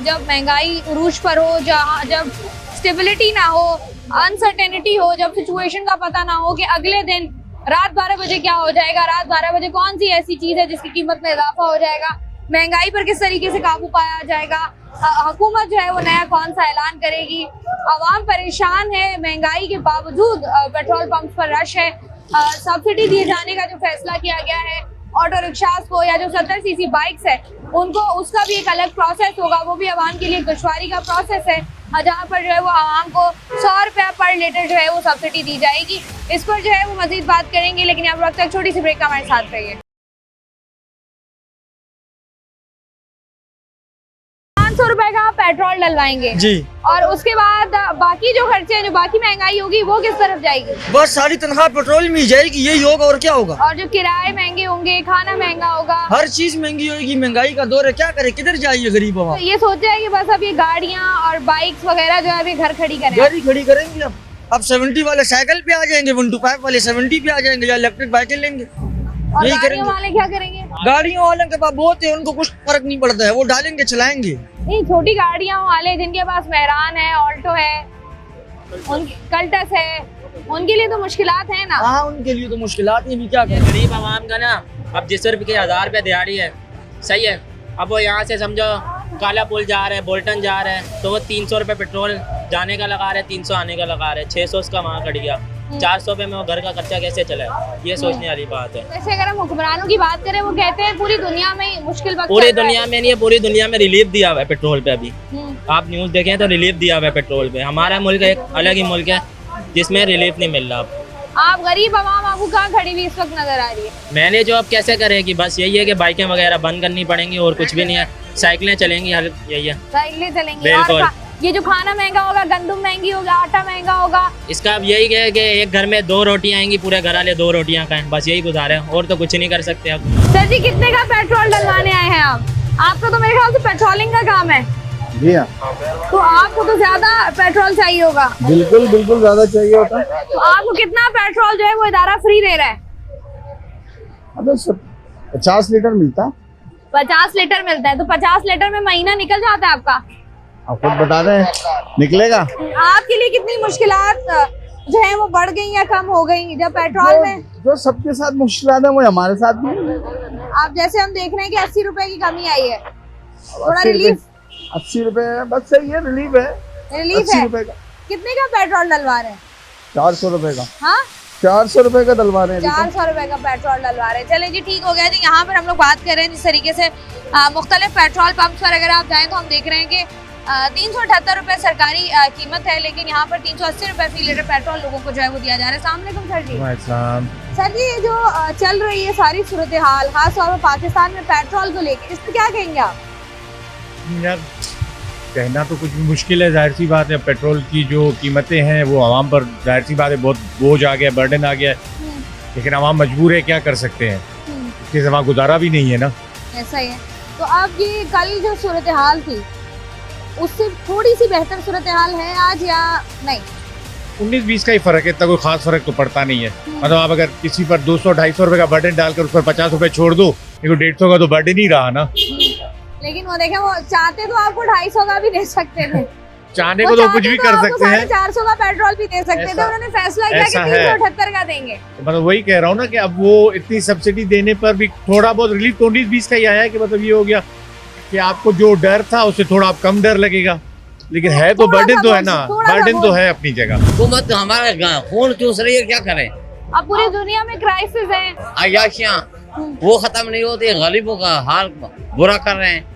जब महंगाई उरूज पर हो, जहाँ जब स्टेबिलिटी ना हो, अनसर्टेनिटी हो, जब सिचुएशन का पता ना हो कि अगले दिन रात 12 बजे क्या हो जाएगा, रात 12 बजे कौन सी ऐसी चीज है जिसकी कीमत में इजाफा हो जाएगा, महंगाई पर किस तरीके से काबू पाया जाएगा, हुकूमत जो है वो नया कौन सा ऐलान करेगी। आवाम परेशान है, महंगाई के बावजूद पेट्रोल पंप पर रश है। सब्सिडी दिए जाने का जो फैसला किया गया है ऑटो रिक्शास को, या जो 70 सीसी बाइक्स है उनको, उसका भी एक अलग प्रोसेस होगा, वो भी आवाम के लिए दुश्वारी का प्रोसेस है, जहाँ पर जो है वो आवाम को 100 रुपया पर लीटर जो है वो सब्सिडी दी जाएगी। इस पर जो है वो मजीद बात करेंगे, लेकिन आप वक्त तक छोटी सी ब्रेक का हमारे साथ रहिए। 500 रुपए का पेट्रोल डलवाएंगे जी, और उसके बाद बाकी जो खर्चे हैं, जो बाकी महंगाई होगी वो किस तरफ जाएगी? बस सारी तनख्वाह पेट्रोल में ही जाएगी, यही होगा और क्या होगा। और जो किराए महंगे होंगे, खाना महंगा होगा, हर चीज महंगी होगी, महंगाई का दौर है, क्या करे, किधर जाइए गरीब आवाम। तो ये सोचा है कि बस अब ये गाड़ियाँ और बाइक्स वगैरह जो है अभी घर खड़ी करें, गाड़ी खड़ी करेंगे। अब 70 वाले साइकिल पे आ जाएंगे, 125 वाले 70 पे आ जाएंगे, या इलेक्ट्रिक बाइकें लेंगे। और गाड़ियों वाले क्या करेंगे? गाड़ियों वाले के पास बहुत है, उनको कुछ फर्क नहीं पड़ता है, वो डालेंगे चलाएंगे। नहीं, छोटी गाड़ियाँ वाले जिनके पास मेहरान है, ऑल्टो है, कल्टस है, उनके लिए तो मुश्किलात है ना। हाँ, उनके लिए तो मुश्किलात है, भी क्या करें। गरीब आवाम का ना, अब जिस रुपये के 1000 रुपये दिहाड़ी है, सही है, अब वो यहाँ से समझो काला पुल जा रहे हैं, बोल्टन जा रहे हैं, तो वो 300 रुपये पेट्रोल जाने का लगा रहे हैं, 300 आने का लगा रहे हैं, 600 उसका वहाँ कट गया, 400 रुपये में वो घर का खर्चा कैसे चले, ये सोचने वाली बात है। वैसे अगर हम हुक्मरानों की बात करें, वो कहते हैं पूरी दुनिया में मुश्किल वक्त, पूरी दुनिया में नहीं है, पूरी दुनिया में रिलीफ दिया हुआ है पेट्रोल पे। अभी आप न्यूज़ देखें तो रिलीफ दिया हुआ है पेट्रोल पे। हमारा मुल्क एक अलग ही मुल्क है जिसमें रिलीफ नहीं मिल रहा। आप गरीब आवाम आपको कहाँ खड़ी हुई इस वक्त नजर आ रही है? मैंने जो अब कैसे करेगी, बस यही है कि बाइकें वगैरह बंद करनी पड़ेंगी और कुछ भी नहीं है, साइकिलें चलेंगी, हर यही है, साइकिलें चलेंगी। बिल्कुल। ये जो खाना महंगा होगा, गंदम महंगी होगा, आटा महंगा होगा, इसका अब यही है कि एक घर में 2 रोटियां आएंगी, पूरे घर वाले 2 रोटियां खाएं, बस यही गुजारे, और तो कुछ नहीं कर सकते अब। सर जी, कितने का पेट्रोल डलवाने आए हैं आप? आपका तो मेरे ख्याल से पेट्रोलिंग का काम है जी हाँ, तो आपको तो ज्यादा पेट्रोल चाहिए होगा। बिल्कुल बिल्कुल ज्यादा चाहिए होता है। तो आपको कितना पेट्रोल जो है वो इदारा फ्री दे रहा है? अबे 50 लीटर मिलता है। 50 लीटर मिलता है, तो 50 लीटर में महीना निकल जाता है आपका? आप खुद बता रहे हैं, निकलेगा। आपके लिए कितनी मुश्किलात जो है वो बढ़ गई या कम हो गई जब पेट्रोल में? जो सबके साथ मुश्किलात है वो हमारे साथ भी। आप जैसे हम देख रहे हैं कि 80 रुपए की कमी आई है, थोड़ा रिलीफ। 80 रुपए बस सही है, रिलीफ है। रिलीफ 80 है। रुपए का। कितने का पेट्रोल डलवा रहे हैं? 400 रुपए का। हाँ, 400 रुपए का डलवा रहे हैं। 400 रुपए का पेट्रोल डलवा रहे हैं। चले जी, ठीक हो गया जी। यहाँ पर हम लोग बात कर रहे हैं जिस तरीके से मुख्तलिफ पेट्रोल पंप पर अगर आप जाएं तो हम देख रहे हैं कि 378 रुपए सरकारी कीमत है, लेकिन यहाँ पर 380 रुपए फी लीटर पेट्रोल लोगों को जो है वो दिया जा रहा है। अस्सलाम वालेकुम सर जी। सर जी, ये जो चल रही है सारी सूरत हाल, खासतौर पर पाकिस्तान में पेट्रोल को लेकर, इस पर क्या कहेंगे आप? यार कहना तो कुछ भी मुश्किल है, जाहिर सी बात है। पेट्रोल की जो कीमतें हैं वो आवाम पर जाहिर सी बात है बहुत बोझ आ गया, बर्डन आ गया है, लेकिन आवाम मजबूर है, क्या कर सकते हैं। इसके सिवा गुजारा भी नहीं है ना। ऐसा ही है। तो अब ये कल जो सूरत हाल थी उससे थोड़ी सी बेहतर सूरत हाल है आज या नहीं? 19-20 का ही फर्क है, इतना कोई खास फर्क तो पड़ता नहीं है। मतलब आप अगर किसी पर 200-250 रुपए का बर्डन डालकर उस पर 50 रुपए छोड़ दो, देखो 150 का तो बर्डन ही रहा ना। लेकिन वो देखे, वो चाहते तो आपको 250 का भी दे सकते थे, चाहने को तो कुछ भी कर सकते हैं, 450 का पेट्रोल भी दे सकते थे। उन्होंने फैसला किया कि 378 का देंगे। मतलब वही कह रहा हूँ ना कि अब वो इतनी सब्सिडी देने पर भी थोड़ा बहुत रिलीफ 19-20 का ही आया है कि मतलब ये हो गया कि आपको जो डर था उससे थोड़ा आप कम डर लगेगा, लेकिन है तो बर्डन तो है ना, बर्डन तो है अपनी जगह। हुकूमत तो हमारा खून चूस रही है, क्या करें? अब पूरी दुनिया में क्राइसिस है, अयाशियाँ वो खत्म नहीं होती, गरीबों का हाल बुरा कर रहे हैं।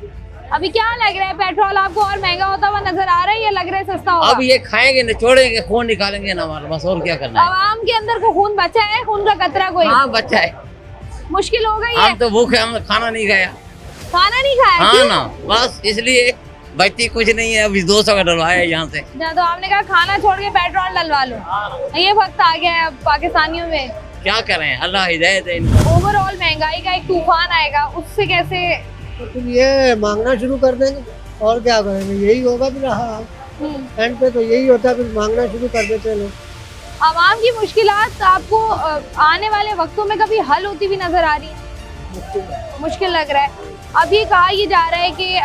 अभी क्या लग रहा है, पेट्रोल आपको और महंगा होता हुआ नजर आ रहा है या लग रहा है सस्ता होगा? अब ये खाएंगे निचोड़ेंगे, खून निकालेंगे ना हमारा, बस और क्या करना है। आवाम के अंदर को खून बचा है, खून का कतरा कोई? हाँ बचा है। मुश्किल हो गई है। हम तो भूखे, हम खाना नहीं खाया। खाना नहीं खाया? हाँ ना, बस इसलिए बचती कुछ नहीं है। अभी 200 का डलवाया यहाँ से। तो आपने कहा खाना छोड़ के पेट्रोल डलवा लो, ये वक्त आ गया है अब पाकिस्तानियों में। क्या करें, अल्लाह हिदायत है इनको। ओवरऑल महंगाई का एक तूफान आएगा, उससे कैसे? तो फिर ये मांगना शुरू कर देंगे और क्या करेंगे, यही होगा फिर। एंड पे तो यही होता है, फिर मांगना शुरू कर देते हैं लोग। आवाम की मुश्किलात आपको आने वाले वक्तों में कभी हल होती भी नजर आ रही है? मुश्किल लग रहा है। अब ये कहा ये जा रहा है कि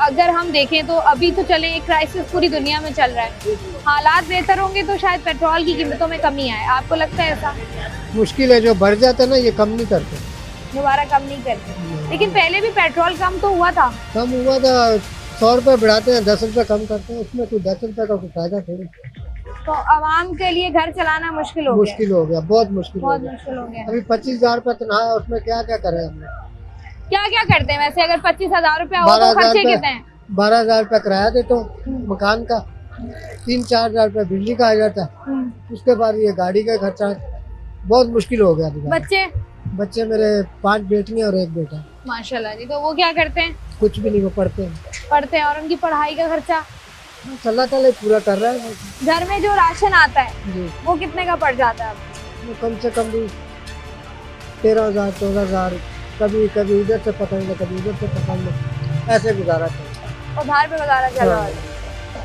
अगर हम देखें तो अभी तो चले एक क्राइसिस पूरी दुनिया में चल रहा है, हालात बेहतर होंगे तो शायद पेट्रोल की कीमतों में कमी आए। आपको लगता है ऐसा? मुश्किल है, जो बढ़ जाता है ना ये कम नहीं करते, दोबारा कम नहीं करते। लेकिन पहले भी पेट्रोल कम तो हुआ था। कम हुआ था, 100 रुपये बढ़ाते हैं, 10 रुपये कम करते हैं, उसमें कोई 10 रुपये का कोई फायदा थोड़ी। तो आवाम के लिए घर चलाना मुश्किल हो गया। मुश्किल हो गया, बहुत मुश्किल बहुत मुश्किल हो गया। अभी 25,000 रुपये तनख्वाह है, उसमें क्या क्या करें हमने? क्या क्या करते हैं वैसे? अगर 25,000 रुपया हो तो खर्चे कितने हैं? 12,000 रुपया किराया देता हूँ मकान का, 3-4 हजार रुपया बिजली का आ जाता है, उसके बाद ये गाड़ी का खर्चा, बहुत मुश्किल हो गया। बच्चे मेरे 5 बेटियां और 1 बेटा। माशाल्लाह जी। तो वो क्या करते हैं? कुछ भी नहीं, वो पढ़ते हैं। और उनकी पढ़ाई का खर्चा अल्लाह ताला पूरा कर रहा है। घर में जो राशन आता है वो कितने का पड़ जाता है? वो कम से कम भी 13,000 14,000, कभी कभी इधर से पकड़ लो, कभी उधर से पकड़ लो, ऐसे गुजारा चल। और बाहर पे गुजारा चल रहा है।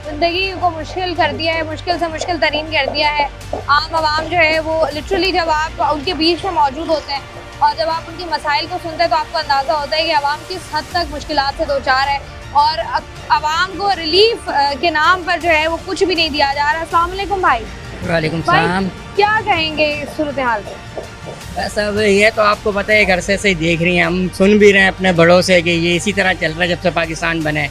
जिंदगी को मुश्किल कर दिया है, मुश्किल से मुश्किल तरीन कर दिया है। आम आवाम जो है वो लिटरली जब आप उनके बीच में मौजूद होते हैं और जब आप उनकी मसाइल को सुनते हैं तो आपको अंदाज़ा होता है कि आवाम किस हद तक मुश्किलात से दो चार है और आवाम को रिलीफ के नाम पर जो है वो कुछ भी नहीं दिया जा रहा। अस्सलाम वालेकुम भाई। वालेकुम सलाम। क्या कहेंगे इस सूरत हाल पर? सब ये तो आपको पता है, घर से ही देख रही हैं, हम सुन भी रहे हैं अपने बड़ों से कि ये इसी तरह चल रहा है जब से पाकिस्तान बने,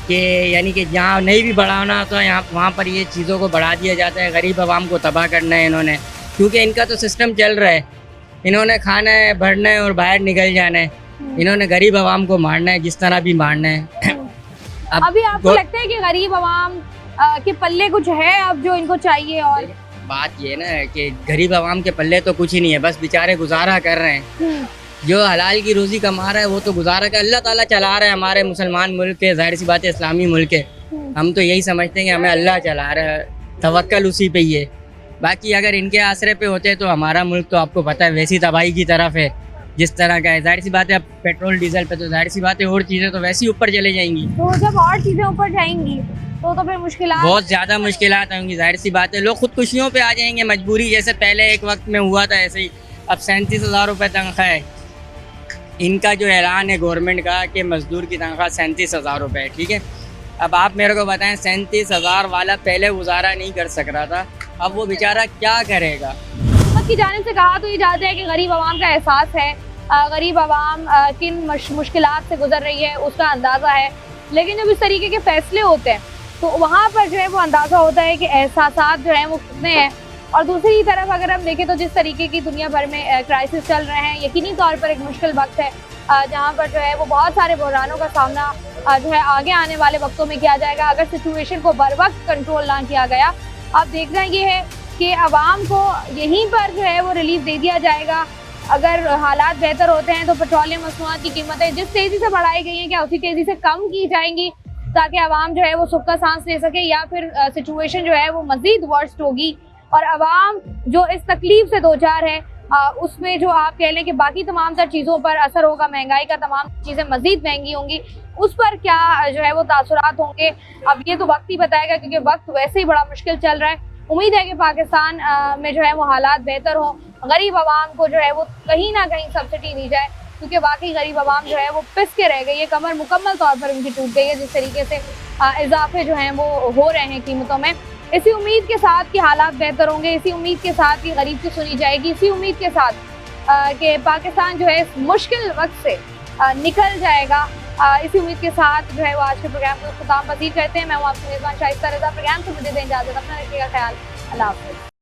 कि यानी कि जहाँ नहीं भी बढ़ाना तो यहाँ वहाँ पर ये चीज़ों को बढ़ा दिया जाता है। गरीब आवाम को तबाह करना है इन्होंने, क्योंकि इनका तो सिस्टम चल रहा है, इन्होंने खाना है, भरना है और बाहर निकल जाना है। इन्होंने गरीब आवाम को मारना है, जिस तरह भी मारना है। अभी आपको लगता है कि गरीब आवाम के पल्ले कुछ है अब जो इनको चाहिए? और बात ये ना कि गरीब आवाम के पल्ले तो कुछ ही नहीं है, बस बेचारे गुजारा कर रहे हैं। जो हलाल की रोज़ी कमा रहा है वो तो गुजारा कर, अल्लाह ताला चला रहा है। हमारे मुसलमान मुल्क के, जाहिर सी बात है इस्लामी मुल्क है, हम तो यही समझते हैं कि हमें अल्लाह चला रहा है, तवक्कल उसी पे ही है। बाकी अगर इनके आसरे पे होते तो हमारा मुल्क तो आपको पता है वैसी तबाही की तरफ है जिस तरह का है। जाहिर सी बात है अब पेट्रोल डीजल पे तो जाहिर सी बात है और चीज़ें तो वैसे ही ऊपर चले जाएंगी। तो जब और चीज़ें ऊपर जाएंगी तो फिर मुश्किलात, बहुत ज़्यादा मुश्किलात होंगी। जाहिर सी बात है लोग खुदकुशियों पे आ जाएंगे, मजबूरी, जैसे पहले एक वक्त में हुआ था ऐसे ही। अब 37,000 रुपये तनख्वाह है, इनका जो ऐलान है गवर्नमेंट का कि मजदूर की तनख्वाह 37,000 रुपये है, ठीक है। अब आप मेरे को बताएं 37,000 वाला पहले गुजारा नहीं कर सक रहा था, अब वो बेचारा क्या करेगा? हुकूमत की जानिब से कहा तो ये जाता है कि गरीब आवाम का एहसास है, गरीब आवाम किन मुश्किलात से गुजर रही है उसका अंदाज़ा है, लेकिन जब इस तरीके के फैसले होते हैं तो वहाँ पर जो है वो अंदाज़ा होता है कि एहसासात जो हैं वो कितने हैं। और दूसरी तरफ अगर हम देखें तो जिस तरीके की दुनिया भर में क्राइसिस चल रहे हैं, यकीनी तौर पर एक मुश्किल वक्त है जहाँ पर जो है वो बहुत सारे बहरानों का सामना जो है आगे आने वाले वक्तों में किया जाएगा अगर सिचुएशन को बर वक्त कंट्रोल ना किया गया। अब देखना ये है कि आवाम को यहीं पर जो है वो रिलीफ दे दिया जाएगा। अगर हालात बेहतर होते हैं तो पेट्रोलियम मसनूआत की कीमतें जिस तेज़ी से बढ़ाई गई हैं क्या उसी तेज़ी से कम की जाएंगी ताकि आवाम जो है वो सुख का सांस ले सके, या फिर सिचुएशन जो है वो मज़ीद वर्स्ट होगी और आवाम जो इस तकलीफ से दो चार है उसमें जो आप कह लें कि बाकी तमाम तर चीज़ों पर असर होगा, महंगाई का तमाम चीज़ें मज़ीद महंगी होंगी, उस पर क्या जो है वो तासुरात होंगे, अब ये तो वक्त ही बताएगा, क्योंकि वक्त वैसे ही बड़ा मुश्किल चल रहा है। उम्मीद है कि पाकिस्तान में जो है वो हालात बेहतर हो, गरीब आवाम को जो है वो कहीं ना कहीं सब्सिडी दी जाए, क्योंकि वाकई गरीब आवाम जो है वो पिस के रह गई है, कमर मुकम्मल तौर पर उनकी टूट गई है जिस तरीके से इजाफे जो हैं वो हो रहे हैं कीमतों में। इसी उम्मीद के साथ कि हालात बेहतर होंगे, इसी उम्मीद के साथ कि गरीब की सुनी जाएगी, इसी उम्मीद के साथ कि पाकिस्तान जो है इस मुश्किल वक्त से निकल जाएगा, इसी उम्मीद के साथ जो है वो आज के प्रोग्राम को इख्तिताम पसीर करते हैं। मैं हूँ आपकी मेज़बान शाइस्ता रज़ा। प्रोग्राम से मुझे दें इजाज़त, अपना रखिएगा ख्याल। अल्लाह हाफ़िज़।